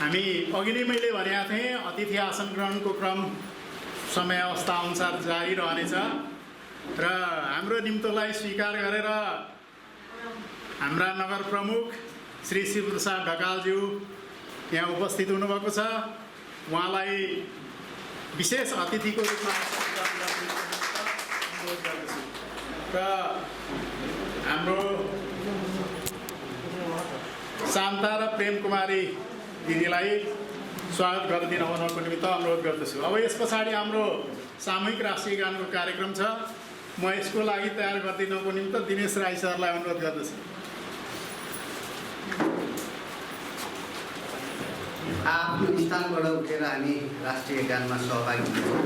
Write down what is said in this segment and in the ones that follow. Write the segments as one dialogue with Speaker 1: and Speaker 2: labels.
Speaker 1: हामी अघि नै मैले भनेको थिएँ अतिथि आसन ग्रहणको क्रम समय अवस्था अनुसार जारी रहनेछ र हाम्रो निम्तोलाई स्वीकार गरेर हाम्रा नगर प्रमुख श्री शिवप्रसाद ढकालज्यू यहाँ उपस्थित हुनुभएको छ। उहाँलाई विशेष अतिथिको रूपमा र हाम्रो शान्ता र प्रेम कुमारी दिदीलाई स्वागत गरिदिन हुनको निमित्त अनुरोध गर्दछु। अब यस पछाडि हाम्रो सामूहिक राष्ट्रिय गानको कार्यक्रम छ। म यसको लागि तयार गरिदिनको निमित्त दिनेश राई सरलाई अनुरोध गर्दछु।
Speaker 2: आफ्नो स्थानबाट उठेर हामी राष्ट्रिय गानमा सहभागी हुन्छौँ।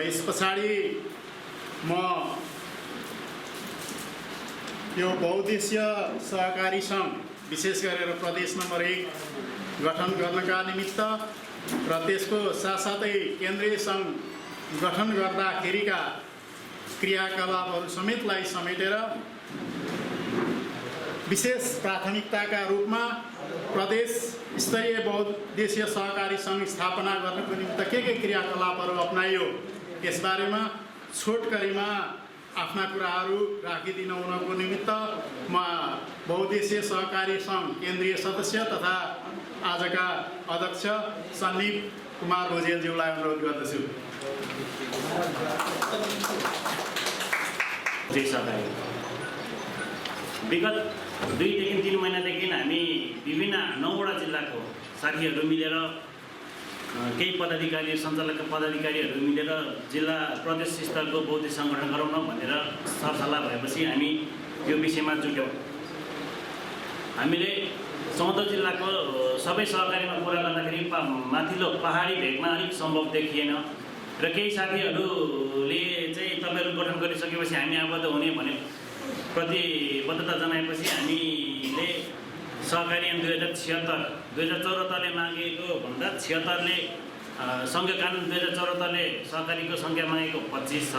Speaker 1: यस पछाडि म यो बहुद्देश्य सहकारी सङ्घ विशेष गरेर प्रदेश नम्बर 1 गठन गर्नका निमित्त र त्यसको साथसाथै केन्द्रीय सङ्घ गठन गर्दाखेरिका क्रियाकलापहरू समेतलाई समेटेर विशेष प्राथमिकताका रूपमा प्रदेश स्तरीय बहुद्देश्य सहकारी सङ्घ स्थापना गर्नको निमित्त के क्रियाकलापहरू अपनाइयो यसबारेमा छोटकरीमा आफ्ना कुराहरू राखिदिन हुनको निमित्त म बहुद्देश्य सहकारी सङ्घ केन्द्रीय सदस्य तथा आजका अध्यक्ष सन्दीप कुमार भुजेलज्यूलाई अनुरोध गर्दछु।
Speaker 3: विगत 2 देखि 3 महिनादेखि हामी विभिन्न 9वटा जिल्लाको साथीहरू मिलेर केही पदाधिकारी सञ्चालक पदाधिकारीहरू मिलेर जिल्ला प्रदेश स्तरको बहुद्देश्य सङ्गठन गराउन भनेर सरसल्लाह भएपछि हामी यो विषयमा जुट्यौँ। हामीले 14 जिल्लाको सबै सहकारीमा कुरा गर्दाखेरि माथिल्लो पहाडी भेगमा अलिक सम्भव देखिएन र केही साथीहरूले चाहिँ तपाईँहरू गठन गरिसकेपछि हामी आबद्ध हुने भने प्रतिबद्धता जनाएपछि हामीले सहकारी ऐन 2074ले मागेको भन्दा 76ले सङ्घीय कानुन 2074ले सहकारीको सङ्ख्या मागेको 25 छ,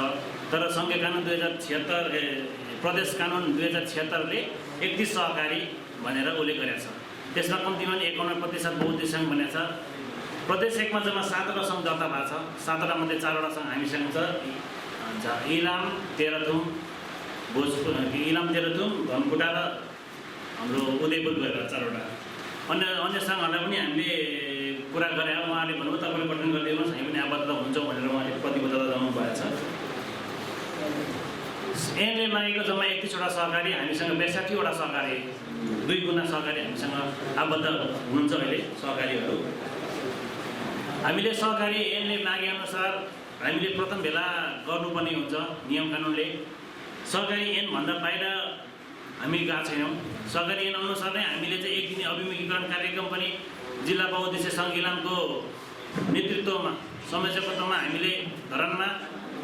Speaker 3: तर सङ्घीय कानुन 2076 प्रदेश कानुन 2076ले 31 सहकारी भनेर उल्लेख गरेको छ। त्यसमा कम्तीमा 51% बहुद्देश्य सङ्घ भनेको छ। प्रदेश 1मा जम्मा 7वटा सङ्घ दर्ता भएको छ। 7वटा मध्ये 4वटा सङ्घ हामीसँग छ। इलाम, तेह्रथुम, भोजपुर, इलाम, तेह्रथुम, धनकुटा र हाम्रो उदयपुर गएर 4वटा। अन्य सङ्घहरूलाई पनि हामीले कुरा गरे। उहाँले भन्नुभयो तपाईँले गठन गरिदिनुहोस्, हामी पनि आबद्ध हुन्छौँ भनेर उहाँले प्रतिबद्धता जनाउनु भएको छ। ऐनले मागेको जम्मा 31वटा सहकारी, हामीसँग 62वटा सहकारी, 2 गुणा सहकारी हामीसँग आबद्ध हुनुहुन्छ अहिले सहकारीहरू। हामीले सहकारी ऐनले मागेअनुसार हामीले प्रथम भेला गर्नुपर्ने हुन्छ। नियम कानुनले सहकारी ऐन भन्दा बाहिर हामी गएको छैनौँ। सहकारी ऐन अनुसार नै हामीले चाहिँ 1 दिने अभिमुखीकरण कार्यक्रम पनि जिल्ला बहुद्देश्य सङ्घ इलामको नेतृत्वमा संयोजकत्वमा हामीले धरानमा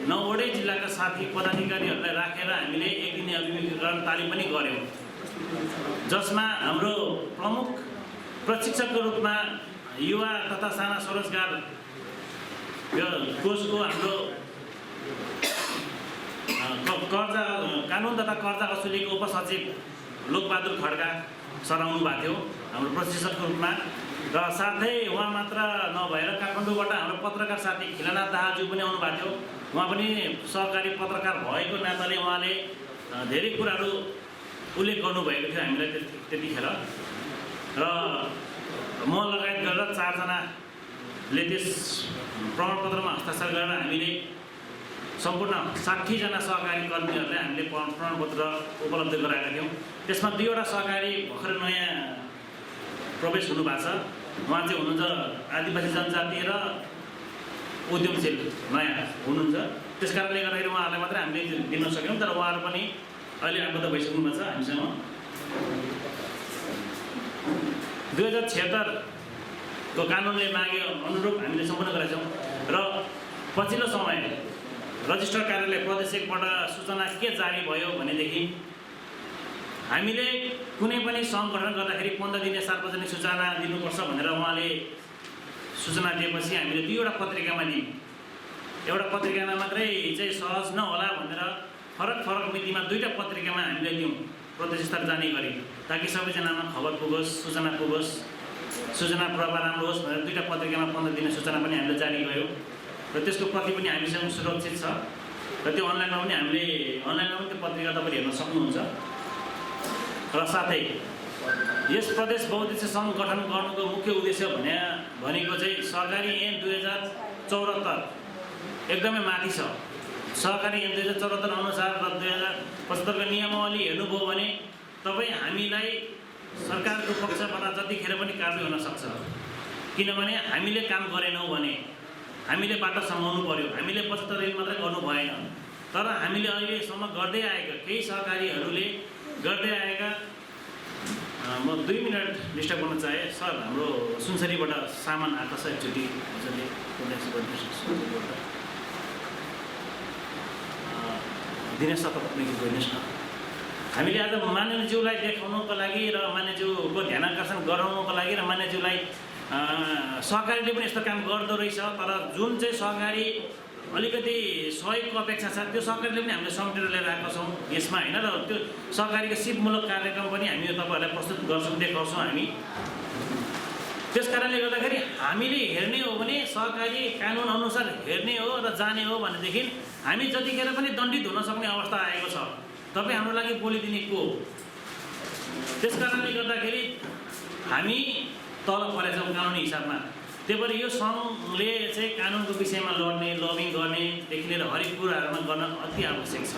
Speaker 3: 9वटै जिल्लाका साथी पदाधिकारीहरूलाई राखेर हामीले 1 दिने अभिमुखीकरण तालिम पनि गऱ्यौँ, जसमा हाम्रो प्रमुख प्रशिक्षकको रूपमा युवा तथा साना स्वरोजगार कोषको हाम्रो कर्जा कानुन तथा कर्जा असुलीको उपसचिव लोकबहादुर खड्का सर आउनु भएको थियो हाम्रो प्रशिक्षकको रूपमा र साथै उहाँ मात्र नभएर काठमाडौँबाट हाम्रो पत्रकार साथी खिलनाथ दाहाज्यू पनि आउनु भएको थियो। उहाँ पनि सहकारी पत्रकार भएको नाताले उहाँले धेरै कुराहरू उल्लेख गर्नुभएको थियो हामीलाई त्यतिखेर र म लगायत गरेर 4 जनाले त्यस प्रमाणपत्रमा हस्ताक्षर गरेर हामीले सम्पूर्ण 60 जना सहकारी कर्मीहरूले हामीले प्रमाणपत्र उपलब्ध गराएका थियौँ। त्यसमा 2 वटा सहकारी भर्खर नयाँ प्रवेश हुनुभएको छ। उहाँ चाहिँ हुनुहुन्छ आदिवासी जनजाति र उद्यमशील नयाँ हुनुहुन्छ। त्यस कारणले गर्दाखेरि उहाँहरूलाई मात्रै हामीले दिन सक्यौँ, तर उहाँहरू पनि अहिले आबद्ध भइसक्नु भएको छ हामीसँग। 2076 को कानुनले मागे अनुरूप हामीले सम्पन्न गरेका छौँ र पछिल्लो समय रजिस्ट्रार कार्यालय प्रदेश 1 बाट सूचना के जारी भयो भनेदेखि हामीले कुनै पनि सङ्गठन गर्दाखेरि 15 दिने सार्वजनिक सूचना दिनुपर्छ भनेर उहाँले सूचना दिएपछि हामीले 2 वटा पत्रिकामा दियौँ। एउटा पत्रिकामा मात्रै चाहिँ सहज नहोला भनेर फरक मितिमा 2टा पत्रिकामा हामीले दियौँ प्रदेश स्तर जाने गरी, ताकि सबैजनामा खबर पुगोस्, सूचना पुगोस्, सूचना प्रवाह राम्रो होस् भनेर 2टा पत्रिकामा 15 दिने सूचना पनि हामीले जारी गर्यौँ र त्यसको प्रति पनि हामीसँग सुरक्षित छ र त्यो अनलाइनमा पनि हामीले त्यो पत्रिका तपाईँले हेर्न सक्नुहुन्छ। र साथै यस प्रदेश बहुउद्देश्य सङ्घ गठन गर्नुको मुख्य उद्देश्य भनेको चाहिँ सहकारी ऐन 2074 एकदमै माथि छ। सहकारी ऐन 2074 अनुसार र 2075 को नियमावली हेर्नुभयो भने तपाईँ हामीलाई सरकारको पक्षबाट जतिखेर पनि कारबाही हुन सक्छ, किनभने हामीले काम गरेनौँ भने हामीले बाटो समाउनु पर्यो। हामीले 75 दिन मात्रै गर्नु भएन, तर हामीले अहिलेसम्म गर्दै आएका केही सहकारीहरूले गर्दै आएका म 2 मिनट डिस्टर्ब गर्न चाहे। सर हाम्रो सुनसरीबाट सामान आएको छ, एकचोटि हजुरले दिनेश तपाईँ गइदिनुहोस् न। हामीले आज मान्यज्यूलाई देखाउनको लागि र मान्यज्यूको ध्यान आकर्षण गराउनको लागि र मान्यज्यूलाई सहकारीले पनि यस्तो काम गर्दो रहेछ, तर जुन चाहिँ सहकारी अलिकति सहयोगको अपेक्षा छ त्यो सहकारीले पनि हामीले समेटेर लिएर आएका छौँ यसमा होइन। र त्यो सहकारीको सिपमूलक कार्यक्रम पनि हामी तपाईँहरूलाई प्रस्तुत गर्छौँ, देखाउँछौँ हामी। त्यस कारणले गर्दाखेरि हामीले हेर्ने हो भने सहकारी कानुन अनुसार हेर्ने हो र जाने हो भनेदेखि हामी जतिखेर पनि दण्डित हुन सक्ने अवस्था आएको छ। तपाईँ हाम्रो लागि बोलिदिने को? त्यस कारणले गर्दाखेरि हामी तल परेका छौँ कानुनी हिसाबमा। त्यही भएर यो सङ्घले चाहिँ कानुनको विषयमा लड्ने, लबिङ गर्नेदेखि लिएर हरेक कुराहरूमा गर्न अति आवश्यक छ।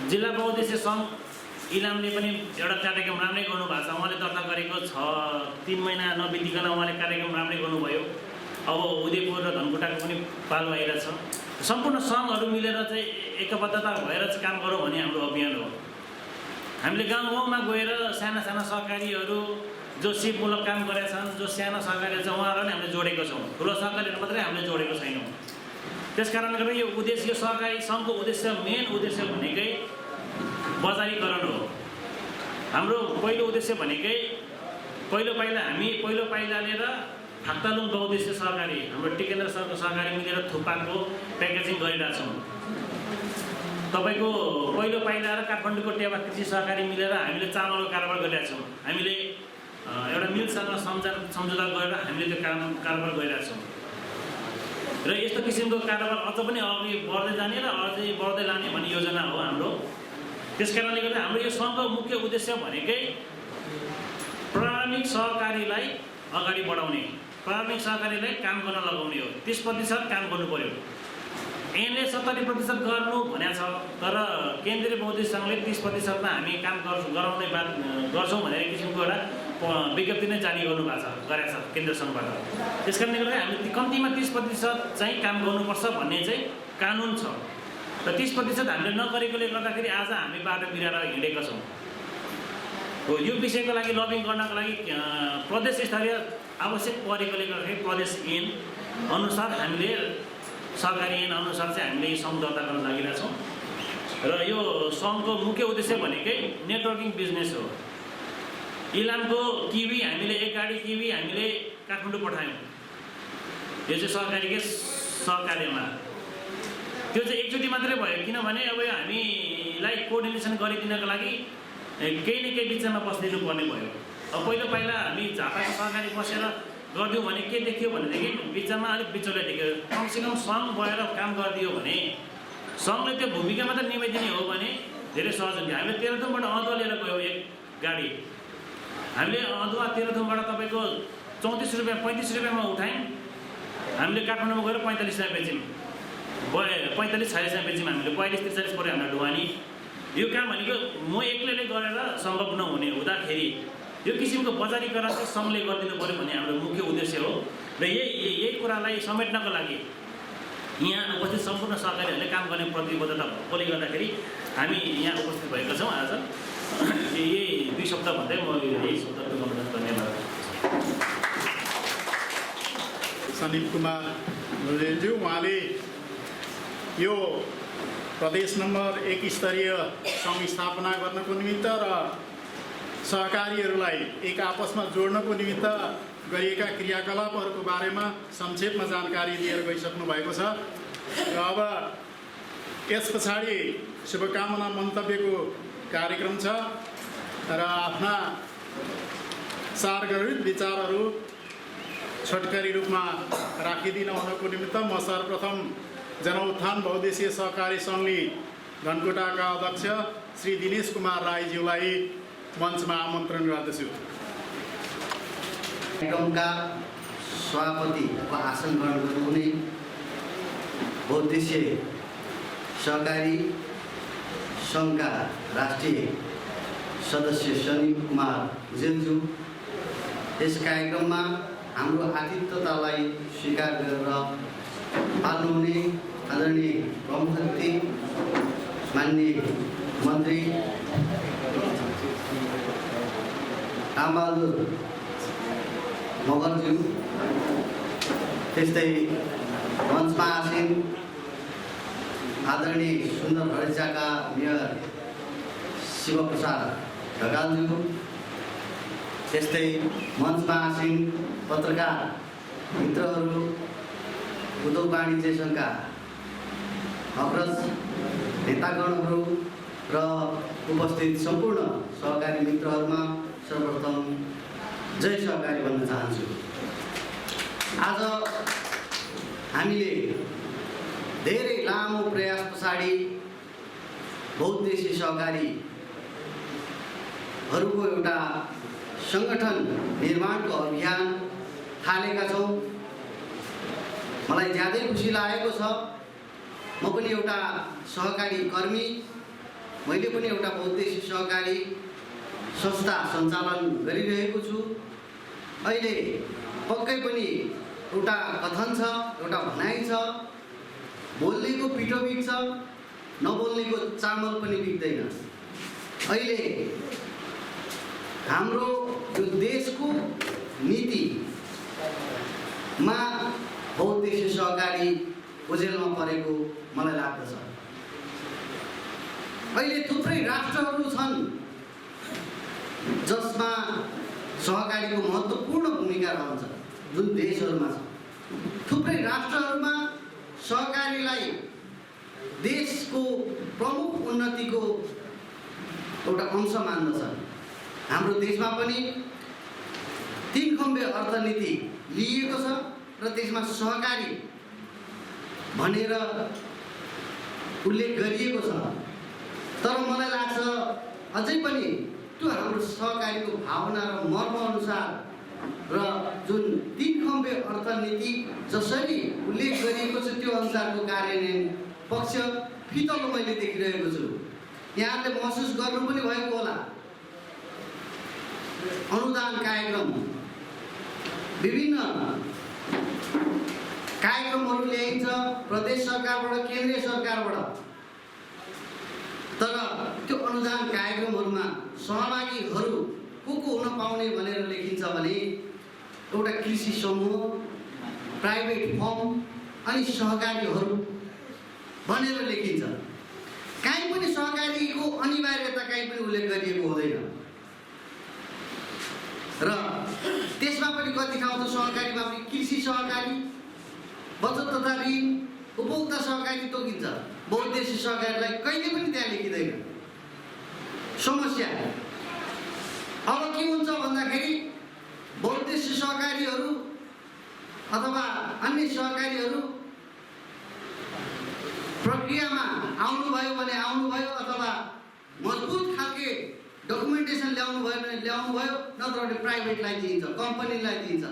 Speaker 3: जिल्ला बहुउद्देश्य सङ्घ इलामले पनि एउटा कार्यक्रम राम्रै गर्नुभएको छ। उहाँले दर्ता गरेको 3 महिना नबितिकन उहाँले कार्यक्रम राम्रै गर्नुभयो। अब उदयपुर र धनकुटाको पनि पालो आइरहेछ। सम्पूर्ण सङ्घहरू मिलेर चाहिँ एकबद्धता भएर चाहिँ काम गरौँ भन्ने हाम्रो अभियान हो। हामीले गाउँ गाउँमा गएर साना सहकारीहरू जो सिपमूलक काम गरेका छन्, जो साना सहकारीहरू छ उहाँहरूलाई हामीले जोडेको छौँ। ठुलो सहकारीहरू मात्रै हामीले जोडेको छैनौँ। त्यस कारणले गर्दा यो उद्देश्य, यो सहकारी सङ्घको उद्देश्य, मेन उद्देश्य भनेकै बजारीकरण हो। हाम्रो पहिलो उद्देश्य भनेकै पहिलो पाइला लिएर फाक्तालुङ बहुउद्देश्य सहकारी हाम्रो टिकेन्द्र सरको सहकारी मिलेर थुक्पाको प्याकेजिङ गरिरहेछौँ। तपाईँको पहिलो पाइला र काठमाडौँको टेवा कृषि सहकारी मिलेर हामीले चामलको कारोबार गरिरहेछौँ। हामीले एउटा मिलसँग सम्झौता गरेर हामीले त्यो कारोबार गरिरहेछौँ र यस्तो किसिमको कारोबार अझ पनि अघि बढ्दै जाने र अझै बढ्दै लाने भन्ने योजना हो हाम्रो। त्यस कारणले गर्दा हाम्रो यो सङ्घको मुख्य उद्देश्य भनेकै प्रारम्भिक सहकारीलाई अगाडि बढाउने, प्रारम्भिक सहकारीलाई काम गर्न लगाउने हो। 30% काम गर्नु पर्यो। ऐनले 70% गर्नु भनेको छ, तर केन्द्रीय बहुउद्देश्य सङ्घले 30%मा हामी काम गराउने बात गर्छौँ भनेर किसिमको एउटा विज्ञप्ति नै जारी गरेको छ केन्द्र सङ्घबाट। त्यस कारणले गर्दा हामीले कम्तीमा 30% चाहिँ काम गर्नुपर्छ भन्ने चाहिँ कानुन छ र 30% हामीले नगरेकोले गर्दाखेरि आज हामी बाटो बिराएर हिँडेका छौँ। हो यो विषयको लागि लबिङ गर्नको लागि प्रदेश स्तरीय आवश्यक परेकोले गर्दाखेरि प्रदेश ऐन अनुसार हामीले सरकारी ऐन अनुसार चाहिँ हामीले यो सङ्घ दर्ता गर्न लागिरहेछौँ र यो सङ्घको मुख्य उद्देश्य भनेकै नेटवर्किङ बिजनेस हो। इलामको किवी हामीले 1 गाडी किवी हामीले काठमाडौँ पठायौँ। यो चाहिँ सहकारीकै सहकार्यमा त्यो चाहिँ एकचोटि मात्रै भयो, किनभने अब हामीलाई कोअर्डिनेसन गरिदिनको लागि केही न केही बिचमा बसिदिनु पर्ने भयो। अब पहिला हामी झापाको सहकारी बसेर गरिदिउँ भने के देखियो भनेदेखि बिचमा अलिक बिचौलिया देखियो। कमसेकम सङ्घ भएर काम गरिदियो भने, सङ्घले त्यो भूमिका मात्रै निभाइदिने हो भने धेरै सहज हुन्थ्यो। हामीले तेह्रथुमबाट अदुवा लिएर गयौँ एक गाडी, हामीले अदुवा तेह्रथुमबाट तपाईँको 34 रुपियाँ 35 रुपियाँमा उठायौँ, हामीले काठमाडौँमा गएर 45 रुपियाँ बेच्यौँ, 45-46 बेच्यौँ हामीले, 42-43 पऱ्यो हाम्रो ढुवानी। यो काम भनेको म एक्लैले गरेर सम्भव नहुने हुँदाखेरि यो किसिमको बजारीकरण चाहिँ सङ्घले गरिदिनु पऱ्यो भन्ने हाम्रो मुख्य उद्देश्य हो। र यही कुरालाई समेट्नको लागि यहाँ उपस्थित सम्पूर्ण सहकारीहरूले काम गर्ने प्रतिबद्धता भएकोले गर्दाखेरि हामी यहाँ उपस्थित भएका छौँ आज। यही 2 शब्द भन्दै म यही शब्दको अनुरोध धन्यवाद।
Speaker 1: सनिप कुमार भुजेलज्यू, उहाँले यो प्रदेश नम्बर 1 स्तरीय सङ्घ स्थापना गर्नको निमित्त र सहकारीहरूलाई एक आपसमा जोड्नको निमित्त गरिएका क्रियाकलापहरूको बारेमा संक्षेपमा जानकारी दिएर गइसक्नु भएको छ। र अब यस पछाडि शुभकामना मन्तव्यको कार्यक्रम छ र आफ्ना सारगर्भित विचारहरू छोटकरी रूपमा राखिदिन हुनको निमित्त म सर्वप्रथम जनउत्थान बहुद्देशीय सहकारी सङ्घ धनकुटाका अध्यक्ष श्री दिनेश कुमार राईज्यूलाई मञ्चमा आमन्त्रण गर्दछु।
Speaker 2: कार्यक्रमका सभापतिको आसन ग्रहण गर्नुहुने बहुद्देशीय सहकारी सङ्घका राष्ट्रिय सदस्य सनिप कुमार भुजेलज्यू, यस कार्यक्रममा हाम्रो आतिथ्यतालाई स्वीकार गरेर पाल्नुहुने आदरणीय प्रमुख अतिथि माननीय मन्त्री रामबहादुर मगरज्यू, त्यस्तै मञ्चमा आसीन आदरणीय सुन्दर भरेचाका मेयर शिवप्रसाद ढकालज्यू, त्यस्तै मञ्चमा आसीन पत्रकार मित्रहरू, उद्योग वाणिज्य सङ्घका अग्रज नेतागणहरू र उपस्थित सम्पूर्ण सहकारी मित्रहरूमा सर्वप्रथम जय सहकारी भन्न चाहन्छु। आज हामीले धेरै लामो प्रयास पछाडि बहुद्देशीय सहकारीहरूको एउटा सङ्गठन निर्माणको अभियान थालेका छौँ। मलाई ज्यादै खुसी लागेको छ। म पनि एउटा सहकारी कर्मी, मैले पनि एउटा बहुद्देशीय सहकारी संस्था सञ्चालन गरिरहेको छु। अहिले पक्कै पनि एउटा कथन छ, एउटा भनाइ छ, बोल्नेको पिठो बिग्छ, नबोल्नेको चामल पनि बिग्दैन। अहिले हाम्रो यो देशको नीतिमा बहुद्देशीय सहकारी ओझेलमा परेको मलाई लाग्दछ। अहिले थुप्रै राष्ट्रहरू छन् जसमा सहकारीको महत्त्वपूर्ण भूमिका रहन्छ, जुन देशहरूमा छ। थुप्रै राष्ट्रहरूमा सहकारीलाई देशको प्रमुख उन्नतिको एउटा अंश मान्दछन्। हाम्रो देशमा पनि 3 खम्बे अर्थनीति लिएको छ र त्यसमा सहकारी भनेर उल्लेख गरिएको छ। तर मलाई लाग्छ अझै पनि त्यो हाम्रो सहकारीको भावना र मर्म अनुसार र जुन 3 खम्बे अर्थनीति जसरी उल्लेख गरिएको छ त्यो अनुसारको कार्यान्वयन पक्ष फितलो मैले देखिरहेको छु। यहाँले महसुस गर्नु पनि भएको होला। अनुदान कार्यक्रम, विभिन्न कार्यक्रमहरू ल्याइन्छ प्रदेश सरकारबाट, केन्द्रीय सरकारबाट। तर त्यो अनुदान कार्यक्रमहरूमा सहभागीहरू को हुन पाउने भनेर लेखिन्छ भने एउटा कृषि समूह, प्राइभेट फर्म अनि सहकारीहरू भनेर लेखिन्छ। कहीँ पनि सहकारीको अनिवार्यता कहीँ पनि उल्लेख गरिएको हुँदैन। र त्यसमा पनि कति ठाउँ त सहकारीमा पनि कृषि सहकारी, बचत तथा ऋण, उपभोक्ता सहकारी तोकिन्छ, बहुद्देश्य सहकारीलाई कहिले पनि त्यहाँ लेखिँदैन। समस्या अब के हुन्छ भन्दाखेरि बहुद्देश्य सहकारीहरू अथवा अन्य सहकारीहरू प्रक्रियामा आउनुभयो भने आउनुभयो, अथवा मजबुत खालके डकुमेन्टेसन ल्याउनु भयो भने ल्याउनु भयो, नत्र भने प्राइभेटलाई दिइन्छ, कम्पनीलाई दिइन्छ,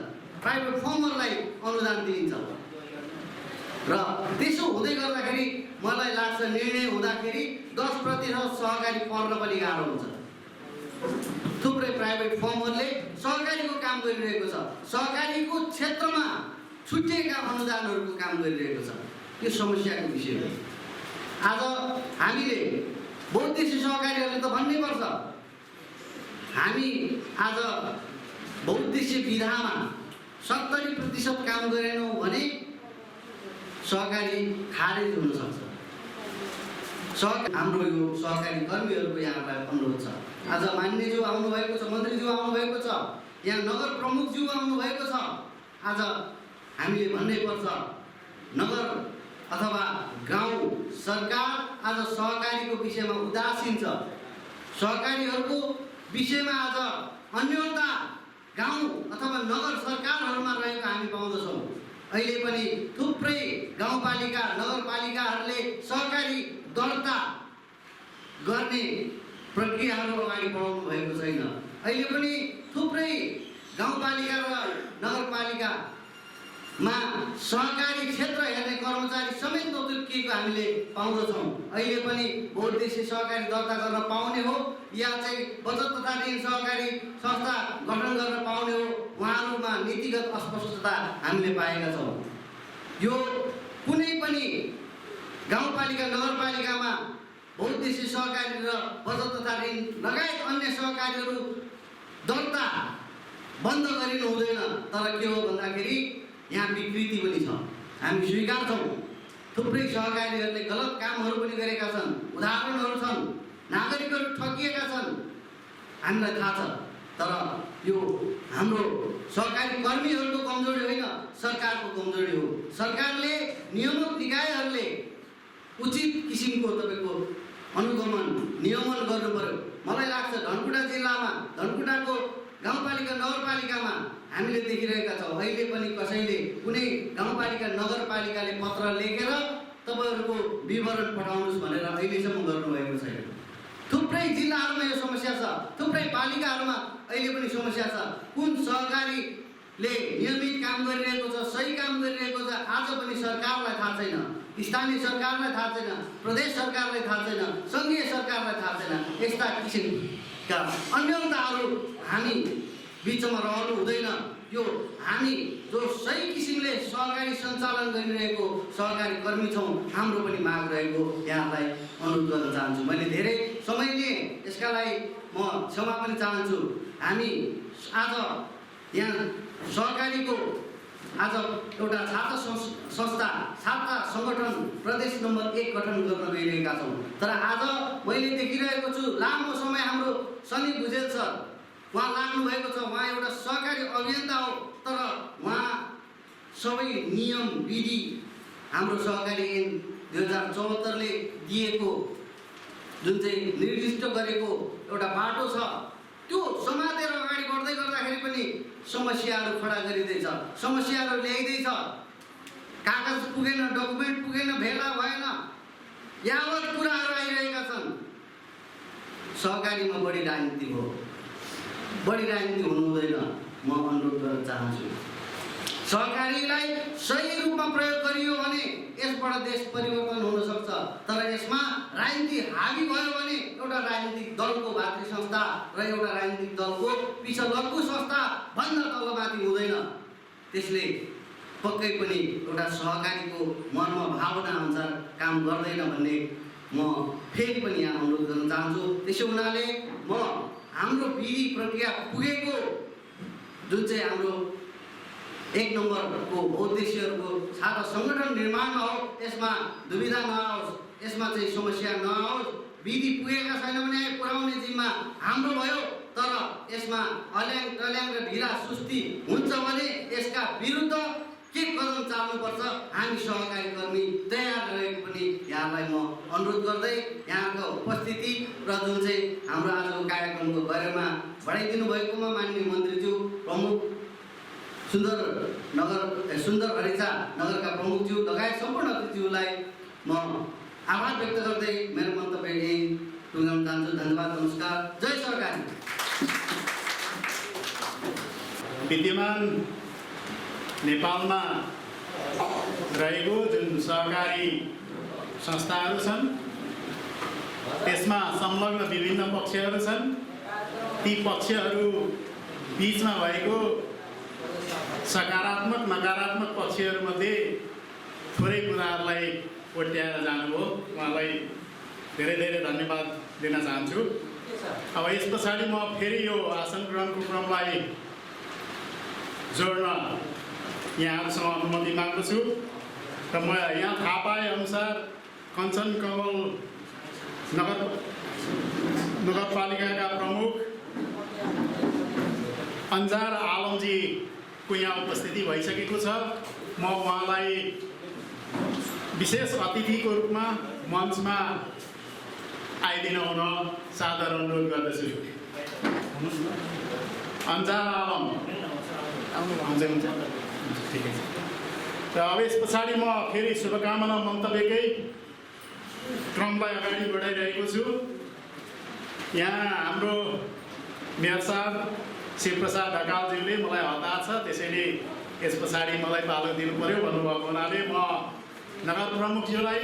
Speaker 2: प्राइभेट फर्महरूलाई अनुदान दिइन्छ। र त्यसो हुँदै गर्दाखेरि मलाई लाग्छ निर्णय हुँदाखेरि 10% सहकारी पर्न पनि गाह्रो हुन्छ। थुप्रै प्राइभेट फर्महरूले सहकारीको काम गरिरहेको छ, सहकारीको क्षेत्रमा छुट्टिएका अनुदानहरूको काम गरिरहेको छ। यो समस्याको विषय हो। आज हामीले बहुद्देश्य सहकारीहरूले त भन्नै पर्छ, हामी आज बहुद्देश्य विधामा 70% काम गरेनौँ भने सहकारी खारेज हुन सक्छ। हाम्रो यो सहकारी कर्मीहरूको यहाँलाई अनुरोध छ। आज मान्यज्यू आउनुभएको छ, मन्त्रीज्यू आउनुभएको छ, यहाँ नगर प्रमुखज्यू आउनुभएको छ। आज हामीले भन्नै पर्छ, नगर अथवा गाउँ सरकार आज सहकारीको विषयमा उदासीन छ। सहकारीहरूको विषयमा आज अन्यथा गाउँ अथवा नगर सरकारहरूमा रहेको हामी पाउँदछौँ। अहिले पनि थुप्रै गाउँपालिका नगरपालिकाहरूले सहकारी दर्ता गर्ने प्रक्रियाहरू अगाडि बढाउनु भएको छैन। अहिले पनि थुप्रै गाउँपालिका र नगरपालिकामा सहकारी क्षेत्र हेर्ने कर्मचारी समेत नतुकिएको हामीले पाउँदछौँ। अहिले पनि बहुद्देश्य सहकारी दर्ता गर्न पाउने हो या चाहिँ बचत तथा ऋण सहकारी संस्था गठन गर्न पाउने हो, उहाँहरूमा नीतिगत अस्पष्टता हामीले पाएका छौँ। यो कुनै पनि गाउँपालिका नगरपालिकामा बहुद्देश्य सहकारी र बचत तथा ऋण लगायत अन्य सहकारीहरू दर्ता बन्द गरिनु हुँदैन। तर के हो भन्दाखेरि यहाँ विकृति पनि छ, हामी स्वीकार्छौँ। थुप्रै सहकारीहरूले गलत कामहरू पनि गरेका छन्, उदाहरणहरू छन्, नागरिकहरू ठगिएका छन्, हामीलाई थाहा छ। तर यो हाम्रो सहकारी कर्मीहरूको कमजोरी होइन, सरकारको कमजोरी हो। सरकारले नियामक निकायहरूले उचित किसिमको तपाईँको अनुगमन नियमन गर्नु पर्यो। मलाई लाग्छ धनकुटा जिल्लामा, धनकुटाको गाउँपालिका नगरपालिकामा हामीले देखिरहेका छौँ। अहिले पनि कसैले कुनै गाउँपालिका नगरपालिकाले पत्र लेखेर तपाईँहरूको विवरण पठाउनुहोस् भनेर अहिलेसम्म गर्नुभएको छैन। थुप्रै जिल्लाहरूमा यो समस्या छ, थुप्रै पालिकाहरूमा अहिले पनि समस्या छ। कुन सहकारीले नियमित काम गरिरहेको छ, सही काम गरिरहेको छ, आज पनि सरकारलाई थाहा छैन, स्थानीय सरकारलाई थाहा छैन, प्रदेश सरकारलाई थाहा छैन, सङ्घीय सरकारलाई थाहा छैन। यस्ता किसिमका अन्यताहरू हामी बिचमा रहनु हुँदैन। यो हामी जो सही किसिमले सहकारी सञ्चालन गरिरहेको सहकारी कर्मी छौँ, हाम्रो पनि माग रहेको यहाँलाई अनुरोध गर्न चाहन्छु। मैले धेरै समय लिएँ, यसका लागि म क्षमा पनि चाहन्छु। हामी आज यहाँ सहकारीको आज एउटा छात्र संस्था छात्र सङ्गठन प्रदेश नम्बर 1 गठन गर्न गइरहेका छौँ। तर आज मैले देखिरहेको छु लामो समय हाम्रो सनी भुजेल सर उहाँ लाग्नु भएको छ। उहाँ एउटा सहकारी अभियन्ता हो, तर उहाँ सबै नियम विधि हाम्रो सहकारी ऐन 2074ले दिएको जुन चाहिँ निर्दिष्ट गरेको एउटा बाटो छ, त्यो समातेर अगाडि बढ्दै गर्दाखेरि पनि समस्याहरू खडा गरिँदैछ, समस्याहरू ल्याइँदैछ। कागज पुगेन, डकुमेन्ट पुगेन, भेला भएन, यावत कुराहरू आइरहेका छन्। सहकारीमा बढी राजनीति हो, बढी राजनीति हुनु हुँदैन। म अनुरोध गर्न चाहन्छु, सहकारीलाई सही रूपमा प्रयोग गरियो भने यसबाट देश परिवर्तन हुन सक्छ। तर यसमा राजनीति हावी भयो भने एउटा राजनीतिक दलको भातृ संस्था र एउटा राजनीतिक दलको पिछलग्गु संस्था भन्दा तलमाथि हुँदैन। त्यसले पक्कै पनि एउटा सहकारीको मनमा भावना अनुसार काम गर्दैन भन्ने म फेरि पनि यहाँ अनुरोध गर्न चाहन्छु। त्यसो हुनाले म हाम्रो विधि प्रक्रिया पुगेको जुन चाहिँ हाम्रो 1 नम्बरको उद्देश्यहरूको छात्र सङ्गठन निर्माणमा हो, यसमा दुविधा नआओस्, यसमा चाहिँ समस्या नआओस्। विधि पुगेका छैन भने पुर्याउने जिम्मा हाम्रो भयो। तर यसमा अल्याङ टल्याङ र ढिला सुस्ती हुन्छ भने यसका विरुद्ध के कदम चाल्नुपर्छ हामी सहकारी कर्मी तयार रहेको पनि यहाँलाई म अनुरोध गर्दै यहाँको उपस्थिति र जुन चाहिँ हाम्रो आजको कार्यक्रमको बारेमा बढाइदिनु भएकोमा माननीय मन्त्रीज्यू प्रमुख सुन्दर हरिचा नगरका प्रमुखज्यू लगायत सम्पूर्ण अतिथिज्यूलाई म आभार व्यक्त गर्दै मेरो मन्तव्य यही टुङ्गाउन चाहन्छु। धन्यवाद, नमस्कार, जय सहकारी।
Speaker 1: विद्यमान नेपालमा रहेको जुन सहकारी संस्थाहरू छन् त्यसमा संलग्न विभिन्न पक्षहरू छन्। ती पक्षहरू बीचमा भएको सकारात्मक नकारात्मक पक्षहरूमध्ये थोरै कुराहरूलाई कोट्याएर जानुभयो। उहाँलाई धेरै धेरै धन्यवाद दिन चाहन्छु। अब यस पछाडि म फेरि यो आसन ग्रहणको क्रमलाई जोड्न यहाँहरूसँग अनुमति माग्दछु र म यहाँ थाहा पाए अनुसार कञ्चन कमल नगरपालिकाका प्रमुख अन्जार आलमजीको यहाँ उपस्थिति भइसकेको छ। म उहाँलाई विशेष अतिथिको रूपमा मञ्चमा आइदिन हुन सादर अनुरोध गर्दछु। अन्जार आलम हुन्छ, ठिकै छ। र अब यस पछाडि म फेरि शुभकामना मन्तव्यकै क्रमलाई अगाडि बढाइरहेको छु। यहाँ हाम्रो मेयर साहब शिवप्रसाद ढकालज्यूले मलाई हतार छ, त्यसैले यस पछाडि मलाई पालो दिनु पर्यो भन्नुभएको हुनाले म नगर प्रमुखज्यूलाई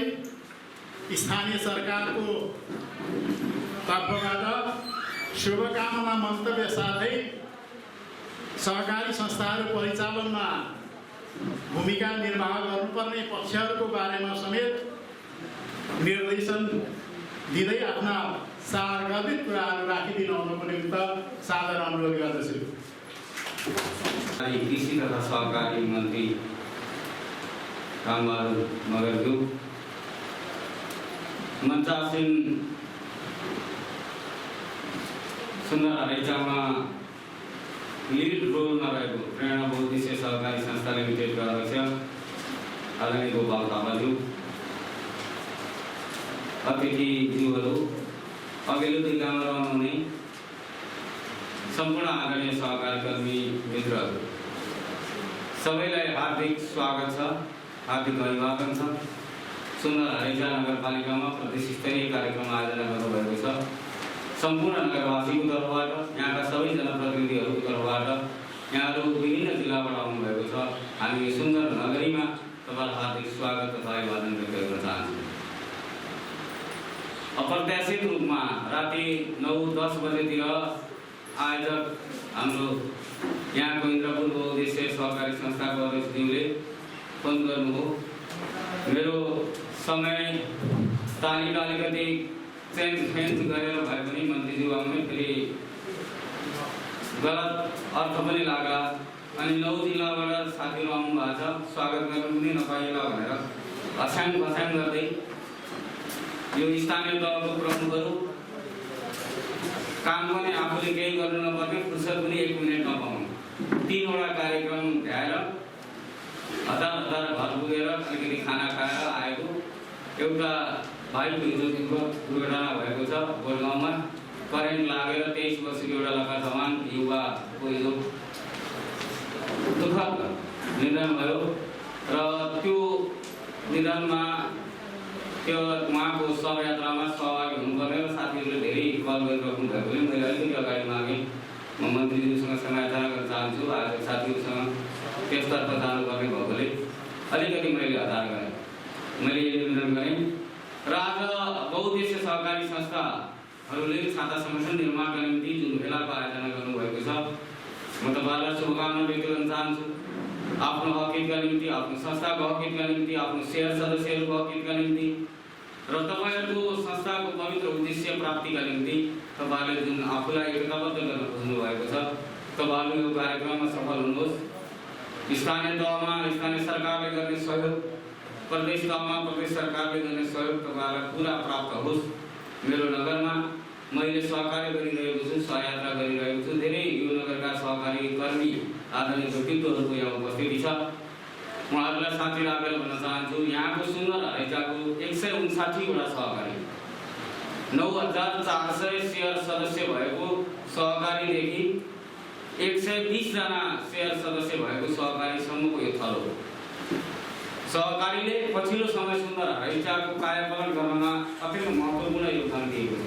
Speaker 1: स्थानीय सरकारको तर्फबाट शुभकामना मन्तव्य साथै सहकारी संस्थाहरू परिचालनमा भूमिका निर्वाह गर्नुपर्ने पक्षहरूको बारेमा समेत निर्देशन दिँदै आफ्ना सार्वजनिक कुराहरू राखिदिनु हुनुको निमित्त सादर अनुरोध गर्दछु।
Speaker 4: कृषि तथा सहकारी मन्त्री रामबहादुर मगरज्यू, मञ्चासीन सुन्दर हरेचामा लिड रोलमा रहेको प्रेरणा बहुद्देश्य सहकारी संस्था लिमिटेडका अध्यक्ष आदरणीय गोपाल थापाज्यू, अतिथिज्यूहरू, अघिल्लो दिल्लीमा रहनुहुने सम्पूर्ण आदरणीय सहकारी कर्मी मित्रहरू, सबैलाई हार्दिक स्वागत छ, हार्दिक अभिवादन छ। सुन्दर हरेचा नगरपालिकामा प्रदेश स्तरीय कार्यक्रम आयोजना गर्नुभएको छ। सम्पूर्ण नगरवासीको तर्फबाट, यहाँका सबै जनप्रतिनिधिहरूको तर्फबाट, यहाँहरू विभिन्न जिल्लाबाट आउनुभएको छ। हामी यो सुन्दर नगरीमा तपाईँलाई हार्दिक स्वागत तथा अभिवादन व्यक्त गर्न चाहन्छौँ। अप्रत्याशित रूपमा राति 9-10 बजेतिर आयोजक हाम्रो यहाँको इन्द्रपुरको उद्देश्य सहकारी संस्थाको अध्यक्षज्यूले फोन गर्नुभयो। मेरो समय तालिका अलिकति चेन्ज गरेर भए पनि मन्त्रीज्यू आउने फेरि गलत अर्थ पनि लाग्ला। अनि 9 जिल्लाबाट साथीहरू आउनु भएको छ, स्वागत गर्न पनि नपाइएला भनेर हस्याङ फस्याङ गर्दै यो स्थानीय तहको प्रमुखहरू काम पनि आफूले केही गर्नु नपर्ने, फुर्सद पनि 1 मिनेट नपाउनु, 3वटा कार्यक्रम भ्याएर हतार घर पुगेर अलिकति खाना खाएर आएको एउटा भाइको हिजो दुर्घटना भएको छ। गोरगाउँमा करेन्ट लागेर 23 वर्षको एउटा लखा जवान युवाको हिजो दुःखद निधन भयो र त्यो निधनमा त्यो उहाँको शवयात्रामा सहभागी हुनुपर्ने र साथीहरूले धेरै कल गरिराख्नु भएकोले मैले अलिकति अगाडि मागेँ। म मन्त्रीज्यूसँग समायोजन गर्न चाहन्छु। आज साथीहरूसँग त्यसतर्फ जानुपर्ने भएकोले अलिकति मैले हतार गरेँ, मैले यो निवेदन गरेँ। र आज बहुद्देश्य सहकारी संस्थाहरूले छाता संगठन निर्माणका निम्ति जुन भेलाको आयोजना गर्नुभएको छ, म तपाईँलाई शुभकामना व्यक्त गर्न चाहन्छु। आफ्नो हकितका निम्ति, आफ्नो संस्थाको हकितका निम्ति, आफ्नो शेयर सदस्यहरूको हकितका निम्ति र तपाईँहरूको संस्थाको पवित्र उद्देश्य प्राप्तिका निम्ति तपाईँहरूले जुन आफूलाई एकताबद्ध गर्न खोज्नु भएको छ, तपाईँहरू यो कार्यक्रममा सफल हुनुहोस्। स्थानीय तहमा स्थानीय सरकारले गर्ने सहयोग, प्रदेश तहमा प्रदेश सरकारले गर्ने सहयोग तपाईँहरूलाई पुरा प्राप्त होस्। मेरो नगरमा मैले सहकार्य गरिरहेको छु, सहयात्रा गरिरहेको छु। धेरै यो नगरका सहकारी कर्मी आदरणीय व्यक्तित्वहरूको यहाँ उपस्थिति छ। उहाँहरूलाई साँच्चै राखेर भन्न चाहन्छु, यहाँको सुन्दर हरेजाको 159 वटा सहकारी, 9400 सेयर सदस्य भएको सहकारीदेखि 120 जना सेयर सदस्य भएको सहकारीसम्मको यो थलो हो। सहकारीले पछिल्लो समय सुन्दर हरेजाको कायाकल्प गर्नमा अत्यन्त महत्त्वपूर्ण योगदान दिएको छ।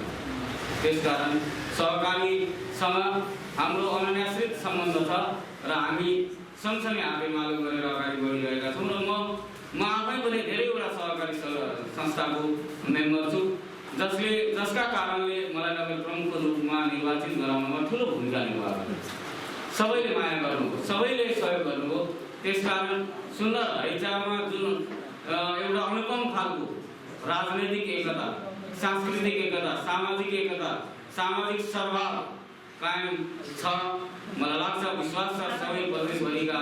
Speaker 4: त्यसकारण सहकारीसँग हाम्रो अनन्याश्रित सम्बन्ध छ र हामी सँगसँगै हातेमालो गरेर अगाडि बढिरहेका छौँ र म आफै पनि धेरैवटा सहकारी संस्थाको मेम्बर छु, जसका कारणले मलाई नगर प्रमुखको रूपमा निर्वाचित गराउनमा ठुलो भूमिका निर्वाह गर्यो। सबैले माया गर्नुभयो, सबैले सहयोग गर्नुभयो। त्यसकारण सुन्दर हरेजामा जुन एउटा अनुपम खालको राजनैतिक एकता, सांस्कृतिक एकता, सामाजिक एकता, सामाजिक सद्भाव कायम छ, मलाई लाग्छ, विश्वास छ सबै प्रदेशभरिका